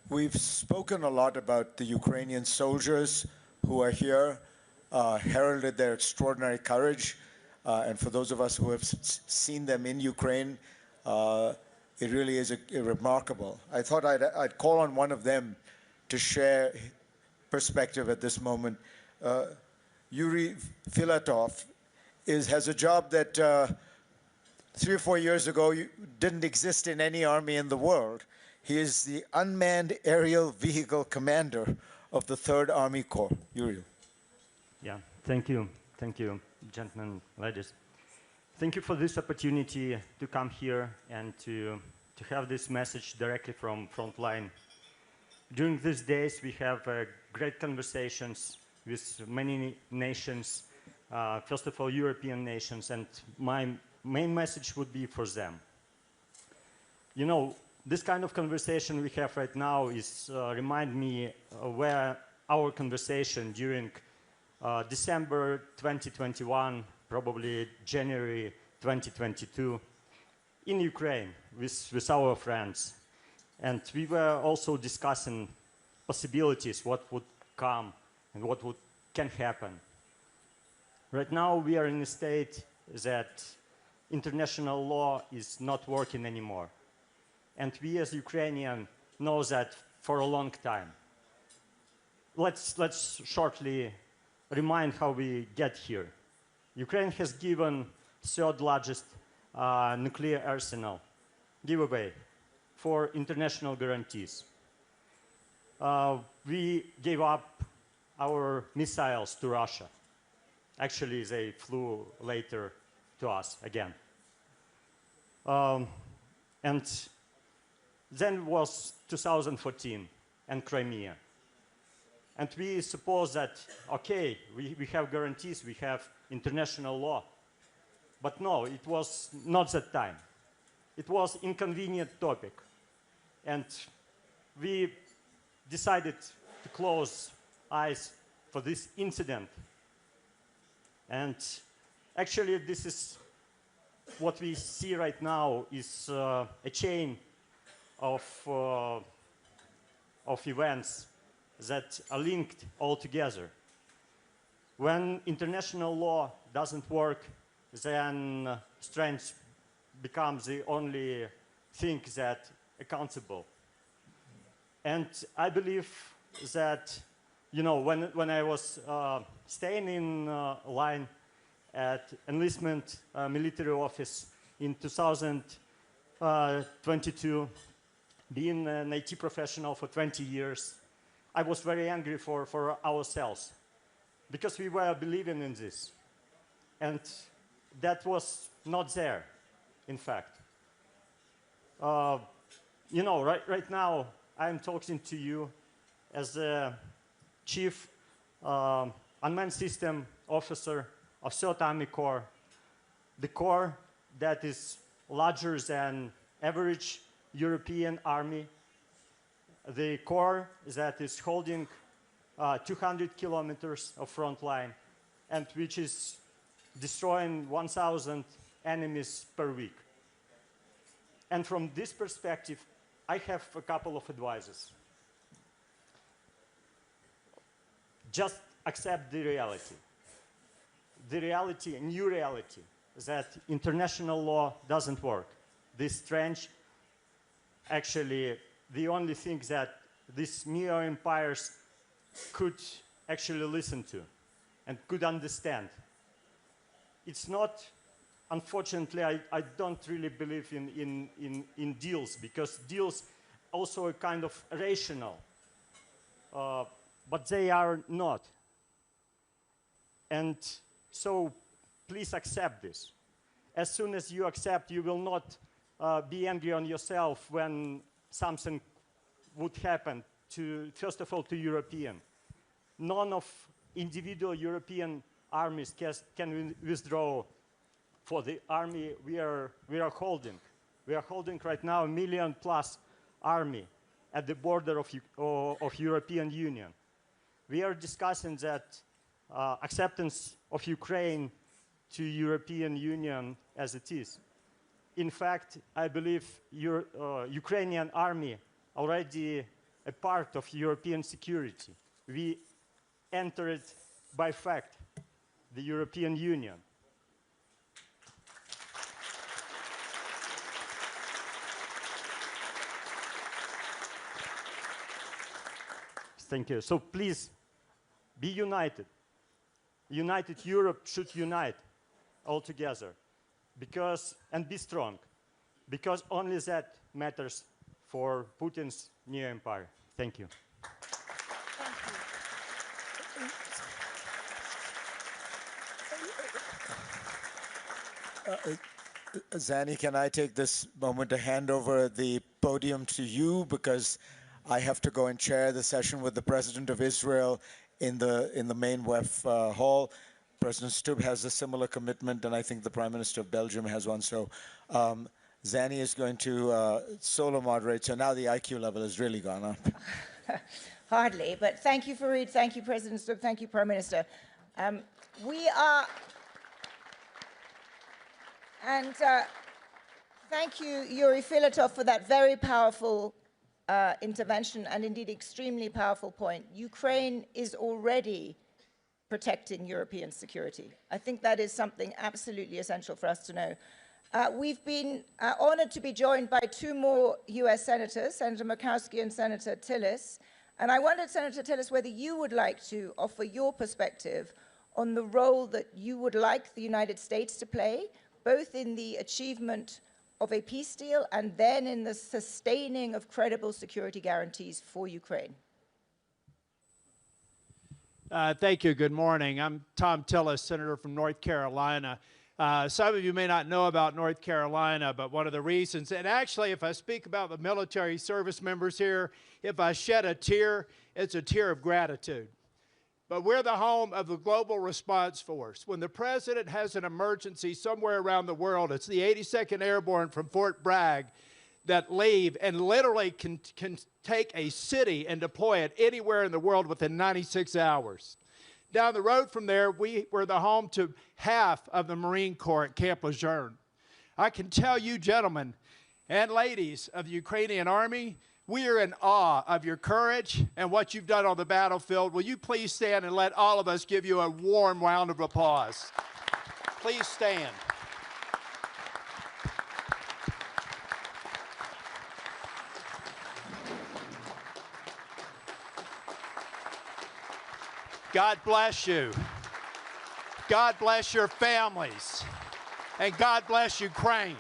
We've spoken a lot about the Ukrainian soldiers who are here, heralded their extraordinary courage. And for those of us who have seen them in Ukraine, it really is remarkable. I thought I'd call on one of them to share perspective at this moment. Yuri Filatov has a job that 3 or 4 years ago didn't exist in any army in the world. He is the unmanned aerial vehicle commander of the 3rd Army Corps. Yuri. Yeah, thank you, gentlemen, ladies. Thank you for this opportunity to come here and to have this message directly from frontline. During these days, we have great conversations with many nations, first of all, European nations, and my main message would be for them. You know, this kind of conversation we have right now is remind me where our conversation during December 2021, probably January 2022, in Ukraine with our friends. And we were also discussing possibilities, what would come and what can happen. Right now we are in a state that international law is not working anymore. And we as Ukrainians know that for a long time. Let's shortly remind how we get here. Ukraine has given 3rd largest nuclear arsenal giveaway for international guarantees. We gave up our missiles to Russia. Actually, they flew later to us again. And Then was 2014 and Crimea. And we suppose that, okay, we have guarantees, we have international law. But no, it was not that time. It was inconvenient topic. And we decided to close eyes for this incident. And actually, this is what we see right now is a chain of events that are linked all together. When international law doesn't work, then strength becomes the only thing that accountable. And I believe that, you know, when I was staying in line at enlistment military office in 2022, being an IT professional for 20 years, I was very angry for ourselves because we were believing in this. And that was not there, in fact. You know, right now, I'm talking to you as a chief unmanned system officer of 3rd Army Corps, the corps that is larger than average European army, the corps that is holding 200 kilometers of front line and which is destroying 1,000 enemies per week. And from this perspective, I have a couple of advices. Just accept the reality. The reality, a new reality, that international law doesn't work. This trench, actually, the only thing that these neo-empires could actually listen to and could understand. It's not, unfortunately, I don't really believe in deals, because deals also are kind of rational, but they are not. And so please accept this. As soon as you accept, you will not be angry on yourself when something would happen to, first of all, to European. None of individual European armies can withdraw for the army we are holding. We are holding right now 1 million+ army at the border of European Union. We are discussing that acceptance of Ukraine to European Union as it is. In fact, I believe Ukrainian army already a part of European security. We entered by fact the European Union. Thank you. So please be united. United Europe should unite all together, and be strong, because only that matters for Putin's new empire. Thank you. Zani, can I take this moment to hand over the podium to you, because I have to go and chair the session with the President of Israel in the main WEF hall. President Stubb has a similar commitment, and I think the Prime Minister of Belgium has one. So Zani is going to solo moderate. So now the IQ level has really gone up. Hardly, but thank you, Fareed. Thank you, President Stubb. Thank you, Prime Minister. Thank you, Yuri Filatov, for that very powerful intervention, and indeed extremely powerful point. Ukraine is already protecting European security. I think that is something absolutely essential for us to know. We've been honored to be joined by 2 more US senators, Senator Murkowski and Senator Tillis. And I wondered, Senator Tillis, whether you would like to offer your perspective on the role that you would like the United States to play, both in the achievement of a peace deal and then in the sustaining of credible security guarantees for Ukraine. Thank you. Good morning. I'm Tom Tillis, Senator from North Carolina. Some of you may not know about North Carolina, but one of the reasons, and actually if I speak about the military service members here, if I shed a tear, it's a tear of gratitude. But we're the home of the Global Response Force. When the President has an emergency somewhere around the world, it's the 82nd Airborne from Fort Bragg that leave and literally can take a city and deploy it anywhere in the world within 96 hours. Down the road from there, we're the home to half of the Marine Corps at Camp Lejeune. I can tell you, gentlemen and ladies of the Ukrainian Army, we are in awe of your courage and what you've done on the battlefield. Will you please stand and let all of us give you a warm round of applause? Please stand. God bless you. God bless your families. And God bless Ukraine.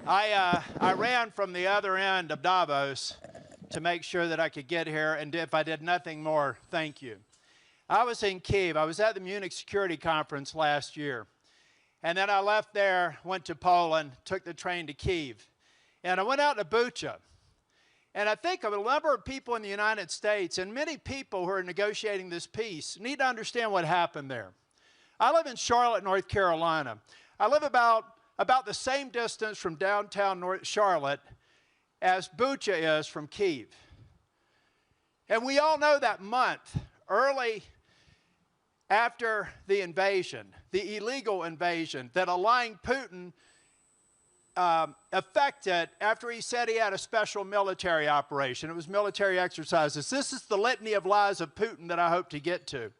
I ran from the other end of Davos to make sure that I could get here, and if I did nothing more, thank you. I was in Kyiv. I was at the Munich Security Conference last year. And then I left there, went to Poland, took the train to Kyiv. And I went out to Bucha. And I think a number of people in the United States and many people who are negotiating this peace need to understand what happened there. I live in Charlotte, North Carolina. I live about the same distance from downtown Charlotte as Bucha is from Kyiv. And we all know that month, early after the invasion, the illegal invasion that a lying Putin effected after he said he had a special military operation. It was military exercises. This is the litany of lies of Putin that I hope to get to.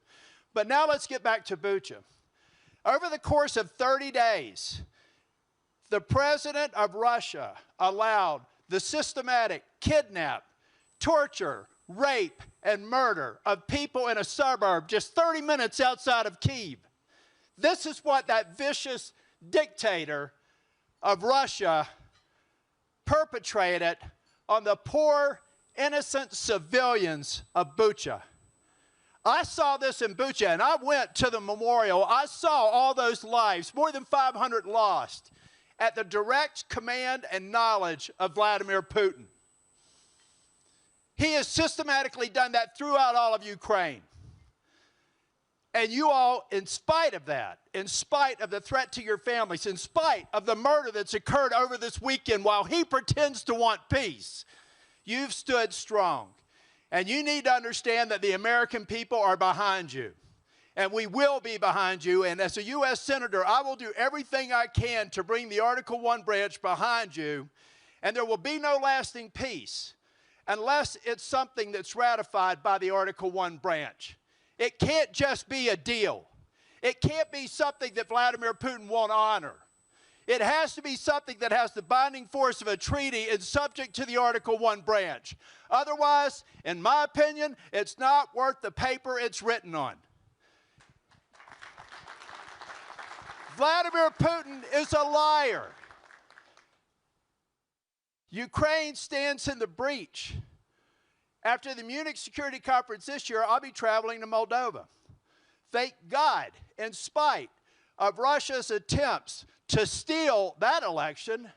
But now let's get back to Bucha. Over the course of 30 days, the president of Russia allowed the systematic kidnap, torture, rape, and murder of people in a suburb just 30 minutes outside of Kyiv. This is what that vicious dictator of Russia perpetrated on the poor, innocent civilians of Bucha. I saw this in Bucha, and I went to the memorial. I saw all those lives, more than 500 lost, at the direct command and knowledge of Vladimir Putin. He has systematically done that throughout all of Ukraine. And you all, in spite of that, in spite of the threat to your families, in spite of the murder that's occurred over this weekend while he pretends to want peace, you've stood strong. And you need to understand that the American people are behind you. And we will be behind you. And as a U.S. Senator, I will do everything I can to bring the Article 1 branch behind you. And there will be no lasting peace unless it's something that's ratified by the Article 1 branch. It can't just be a deal. It can't be something that Vladimir Putin won't honor. It has to be something that has the binding force of a treaty and subject to the Article 1 branch. Otherwise, in my opinion, it's not worth the paper it's written on. Vladimir Putin is a liar. Ukraine stands in the breach. After the Munich Security Conference this year, I'll be traveling to Moldova. Thank God, in spite of Russia's attempts to steal that election,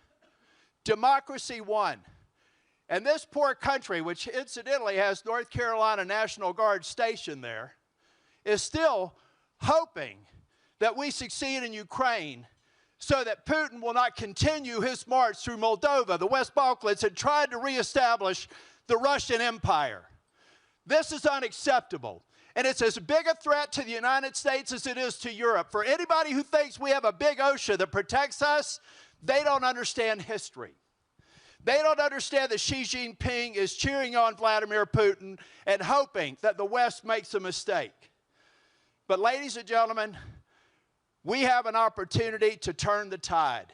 democracy won. And this poor country, which incidentally has North Carolina National Guard stationed there, is still hoping that we succeed in Ukraine so that Putin will not continue his march through Moldova. The West Balkans had tried to reestablish the Russian Empire. This is unacceptable. And it's as big a threat to the United States as it is to Europe. For anybody who thinks we have a big ocean that protects us, they don't understand history. They don't understand that Xi Jinping is cheering on Vladimir Putin and hoping that the West makes a mistake. But ladies and gentlemen, we have an opportunity to turn the tide.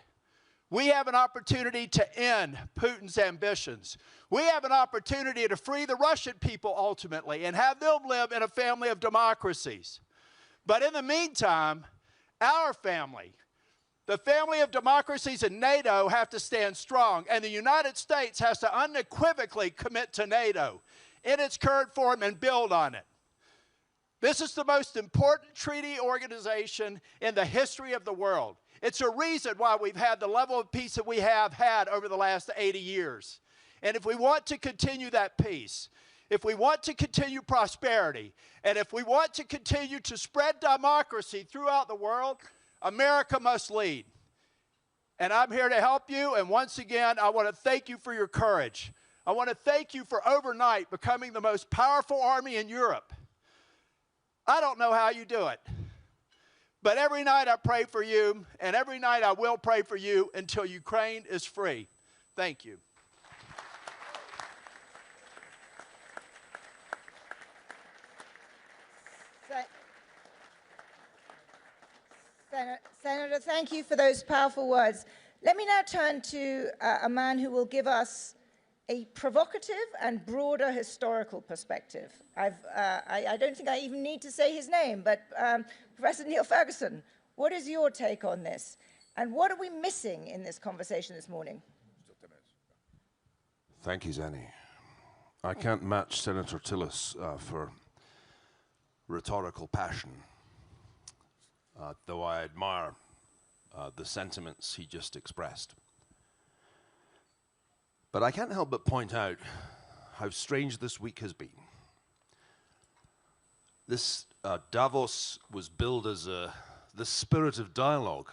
We have an opportunity to end Putin's ambitions. We have an opportunity to free the Russian people ultimately and have them live in a family of democracies. But in the meantime, our family, the family of democracies in NATO, have to stand strong, and the United States has to unequivocally commit to NATO in its current form and build on it. This is the most important treaty organization in the history of the world. It's a reason why we've had the level of peace that we have had over the last 80 years. And if we want to continue that peace, if we want to continue prosperity, and if we want to continue to spread democracy throughout the world, America must lead. And I'm here to help you, and once again, I want to thank you for your courage. I want to thank you for overnight becoming the most powerful army in Europe. I don't know how you do it, but every night I pray for you, and every night I will pray for you until Ukraine is free. Thank you. Senator, thank you for those powerful words. Let me now turn to a man who will give us a provocative and broader historical perspective. I don't think I even need to say his name, but Professor Neil Ferguson, what is your take on this? And what are we missing in this conversation this morning? Thank you, Zanny. I can't match Senator Tillis for rhetorical passion, though I admire the sentiments he just expressed. But I can't help but point out how strange this week has been. This Davos was billed as the spirit of dialogue.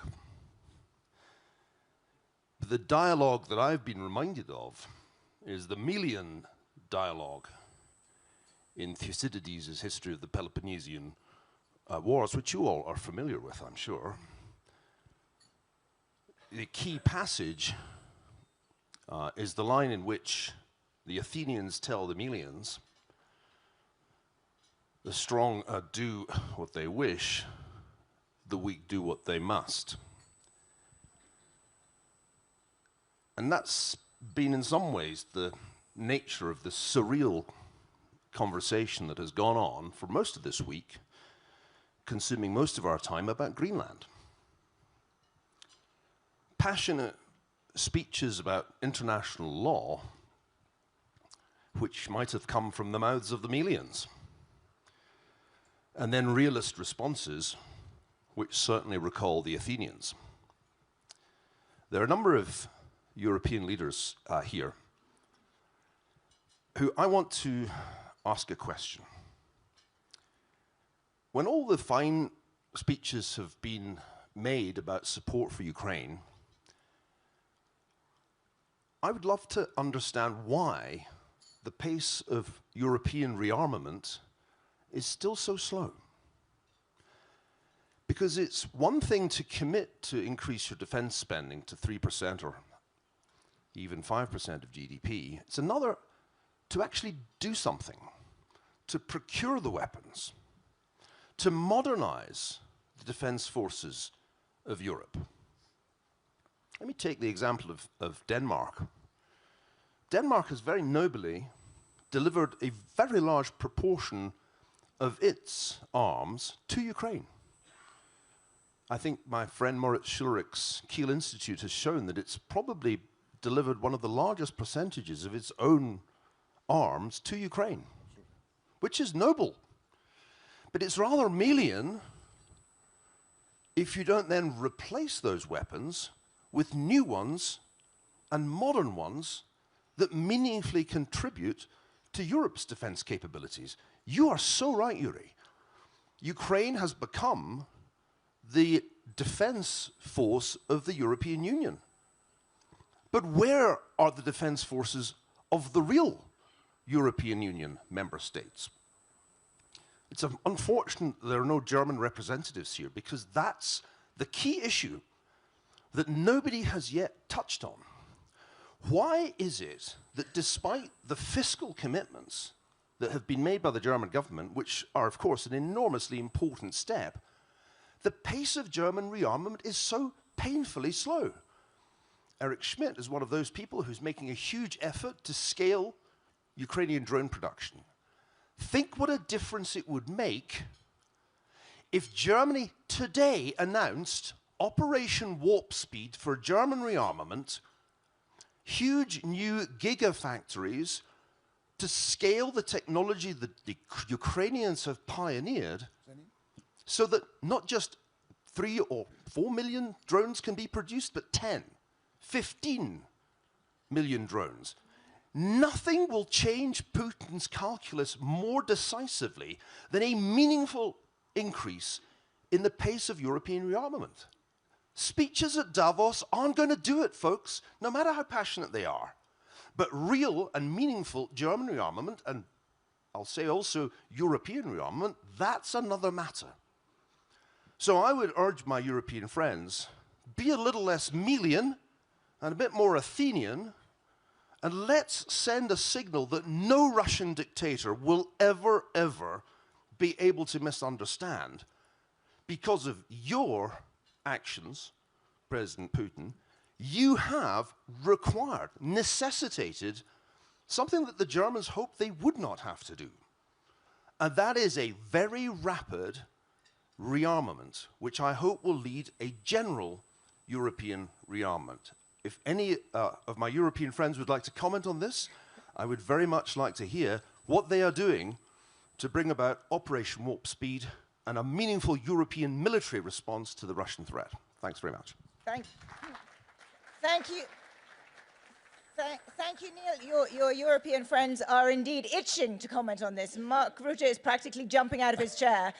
But the dialogue that I've been reminded of is the Melian dialogue in Thucydides' history of the Peloponnesian Wars, which you all are familiar with, I'm sure. The key passage is the line in which the Athenians tell the Melians, the strong do what they wish, the weak do what they must. And that's been in some ways the nature of the surreal conversation that has gone on for most of this week, consuming most of our time about Greenland. Passionate speeches about international law, which might have come from the mouths of the Melians, and then realist responses, which certainly recall the Athenians. There are a number of European leaders here who I want to ask a question. When all the fine speeches have been made about support for Ukraine, I would love to understand why the pace of European rearmament is still so slow. Because it's one thing to commit to increase your defense spending to 3% or even 5% of GDP. It's another to actually do something, to procure the weapons, to modernize the defense forces of Europe. Let me take the example of Denmark. Denmark has very nobly delivered a very large proportion of its arms to Ukraine. I think my friend Moritz Schulrich's Kiel Institute has shown that it's probably delivered one of the largest percentages of its own arms to Ukraine, which is noble. But it's rather Melian if you don't then replace those weapons with new ones and modern ones that meaningfully contribute to Europe's defense capabilities. You are so right, Yuri. Ukraine has become the defense force of the European Union. But where are the defense forces of the real European Union member states? It's unfortunate there are no German representatives here, because that's the key issue that nobody has yet touched on. Why is it that despite the fiscal commitments that have been made by the German government, which are of course an enormously important step, the pace of German rearmament is so painfully slow? Eric Schmidt is one of those people who's making a huge effort to scale Ukrainian drone production. Think what a difference it would make if Germany today announced Operation Warp Speed for German rearmament, huge new gigafactories to scale the technology that the Ukrainians have pioneered so that not just 3 or 4 million drones can be produced, but 10, 15 million drones. Nothing will change Putin's calculus more decisively than a meaningful increase in the pace of European rearmament. Speeches at Davos aren't going to do it, folks, no matter how passionate they are. But real and meaningful German rearmament, and I'll say also European rearmament, that's another matter. So I would urge my European friends, be a little less Melian and a bit more Athenian, and let's send a signal that no Russian dictator will ever, ever be able to misunderstand because of your actions, President Putin. You have required, necessitated something that the Germans hoped they would not have to do. And that is a very rapid rearmament, which I hope will lead a general European rearmament. If any of my European friends would like to comment on this, I would very much like to hear what they are doing to bring about Operation Warp Speed and a meaningful European military response to the Russian threat. Thanks very much. Thank you. Thank you, Neil. Your European friends are indeed itching to comment on this. Mark Rutte is practically jumping out of his chair.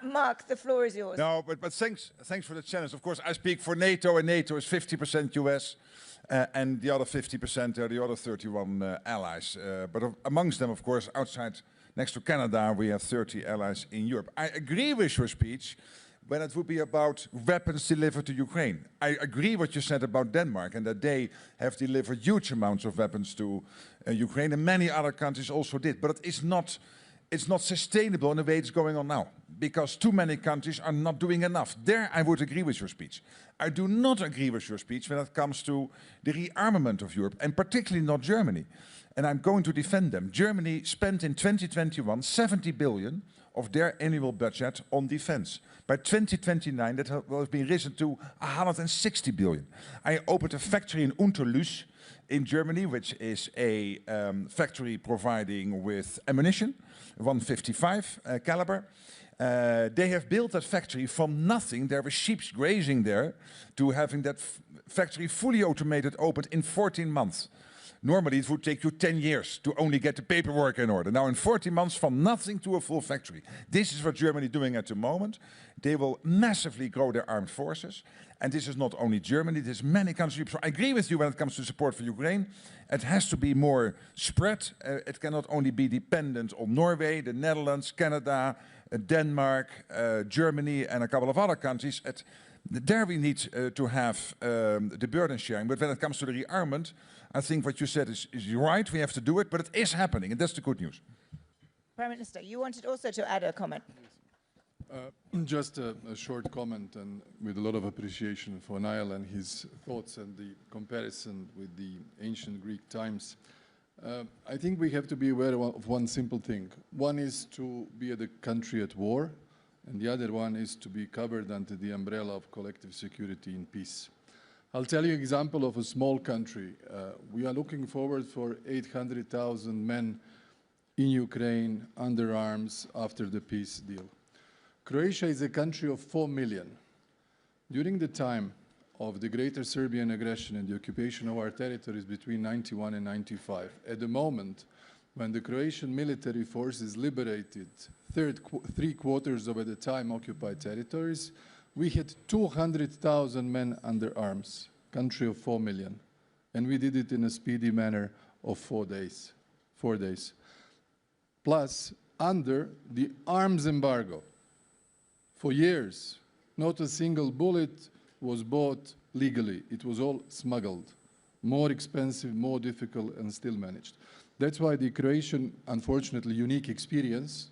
Mark, the floor is yours. No, but thanks for the challenge. Of course, I speak for NATO, and NATO is 50% US, and the other 50% are the other 31 allies. But amongst them, of course, outside, next to Canada, we have 30 allies in Europe. I agree with your speech when it would be about weapons delivered to Ukraine. I agree what you said about Denmark, and that they have delivered huge amounts of weapons to Ukraine, and many other countries also did. But it's not sustainable in the way it's going on now, because too many countries are not doing enough. There I would agree with your speech. I do not agree with your speech when it comes to the rearmament of Europe, and particularly not Germany. And I'm going to defend them. Germany spent in 2021 70 billion of their annual budget on defense. By 2029, that will have been risen to 160 billion. I opened a factory in Unterlüß in Germany, which is a factory providing with ammunition, 155 caliber. They have built that factory from nothing. There were sheep grazing there to having that factory fully automated opened in 14 months. Normally, it would take you 10 years to only get the paperwork in order. Now, in 40 months, from nothing to a full factory. This is what Germany is doing at the moment. They will massively grow their armed forces. And this is not only Germany, this is many countries. So I agree with you when it comes to support for Ukraine. It has to be more spread. It cannot only be dependent on Norway, the Netherlands, Canada, Denmark, Germany, and a couple of other countries. There we need to have the burden sharing. But when it comes to the rearmament, I think what you said is right. We have to do it, but it is happening, and that's the good news. Prime Minister, you wanted also to add a comment. Just a short comment, and with a lot of appreciation for Niall and his thoughts and the comparison with the ancient Greek times. I think we have to be aware of one simple thing. One is to be a country at war, and the other one is to be covered under the umbrella of collective security in peace. I'll tell you an example of a small country. We are looking forward for 800,000 men in Ukraine under arms after the peace deal. Croatia is a country of 4 million. During the time of the Greater Serbian aggression and the occupation of our territories between 91 and 95, at the moment when the Croatian military forces liberated three-quarters of at the time occupied territories, we had 200,000 men under arms, country of 4 million. And we did it in a speedy manner of 4 days. 4 days. Plus, under the arms embargo. For years, not a single bullet was bought legally. It was all smuggled. More expensive, more difficult, and still managed. That's why the Croatian, unfortunately, unique experience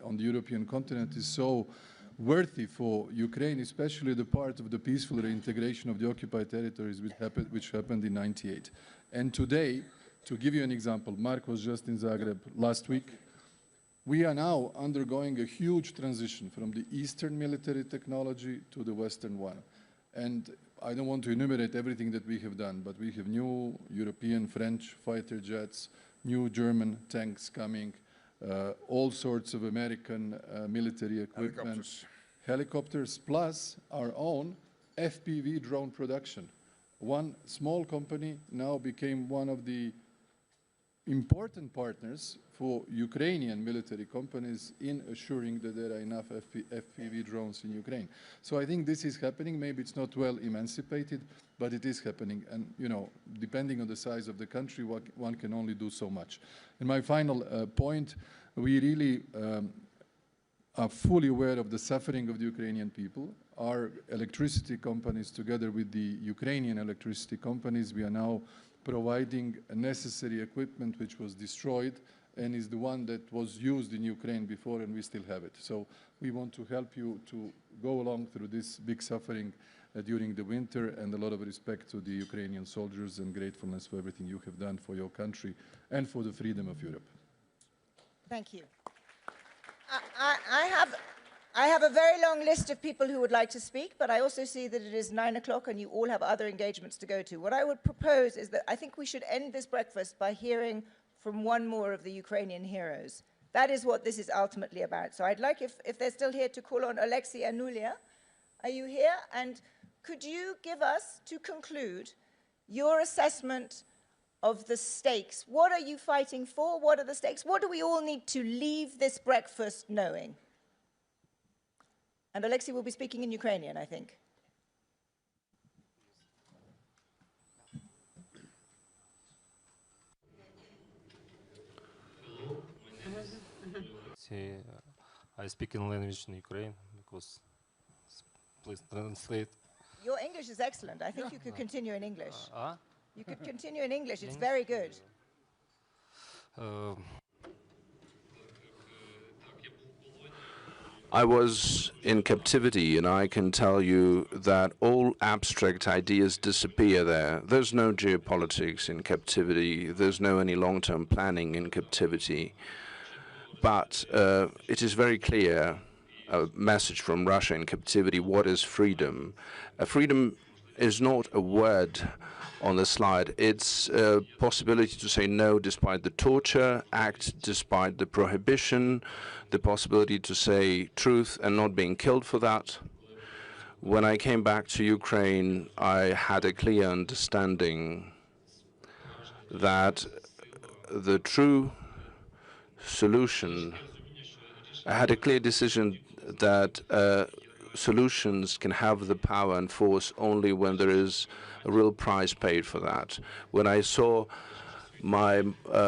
on the European continent is so worthy for Ukraine, especially the part of the peaceful reintegration of the occupied territories which happened in '98. And today, to give you an example, Mark was just in Zagreb last week. We are now undergoing a huge transition from the Eastern military technology to the Western one. And I don't want to enumerate everything that we have done, but we have new European, French fighter jets. new German tanks coming, all sorts of American military equipment, helicopters, plus our own FPV drone production. One small company now became one of the important partners for Ukrainian military companies in assuring that there are enough FPV drones in Ukraine. So I think this is happening. Maybe it's not well emancipated, but it is happening. And, you know, depending on the size of the country, one can only do so much. And my final point, we really are fully aware of the suffering of the Ukrainian people. Our electricity companies, together with the Ukrainian electricity companies, we are now providing necessary equipment which was destroyed and is the one that was used in Ukraine before, and we still have it. So we want to help you to go along through this big suffering during the winter, and a lot of respect to the Ukrainian soldiers and gratefulness for everything you have done for your country and for the freedom of Europe. Thank you. I have a very long list of people who would like to speak, but I also see that it is 9 o'clock and you all have other engagements to go to. What I would propose is that I think we should end this breakfast by hearing from one more of the Ukrainian heroes. That is what this is ultimately about. So I'd like, if they're still here, to call on Alexei and Nulia. Are you here? And could you give us, to conclude, your assessment of the stakes? What are you fighting for? What are the stakes? What do we all need to leave this breakfast knowing? And Alexei will be speaking in Ukrainian, I think. I speak in language in Ukraine because please translate. Your English is excellent. I think you could continue in English. You could continue in English. It's very good. I was in captivity, and I can tell you that all abstract ideas disappear there. There's no geopolitics in captivity. There's no any long-term planning in captivity. But it is very clear, a message from Russia in captivity, what is freedom? Freedom is not a word on the slide. It's a possibility to say no despite the torture, act despite the prohibition, the possibility to say truth and not being killed for that. When I came back to Ukraine, I had a clear understanding that the true solution, I had a clear decision that solutions can have the power and force only when there is a real price paid for that. When I saw my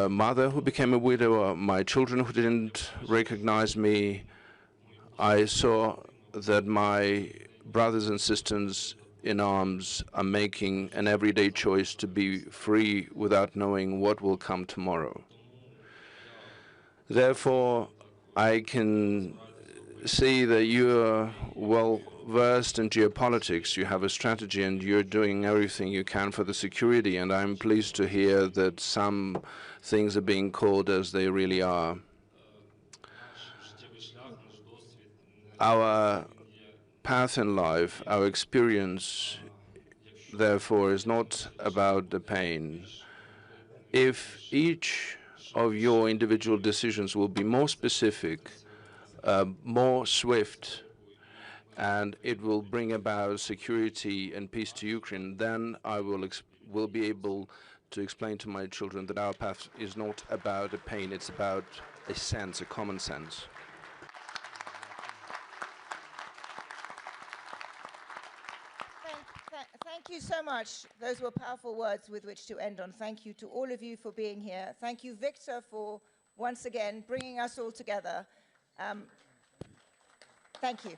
mother who became a widow, my children who didn't recognize me, I saw that my brothers and sisters in arms are making an everyday choice to be free without knowing what will come tomorrow. Therefore, I can see that you're well versed in geopolitics. You have a strategy and you're doing everything you can for the security, and I'm pleased to hear that some things are being called as they really are. Our path in life, our experience, therefore, is not about the pain. If each of your individual decisions will be more specific, more swift, and it will bring about security and peace to Ukraine, then I will be able to explain to my children that our path is not about a pain, it's about a sense, a common sense. Thank you so much. Those were powerful words with which to end on. Thank you to all of you for being here. Thank you, Victor, for once again bringing us all together. Thank you.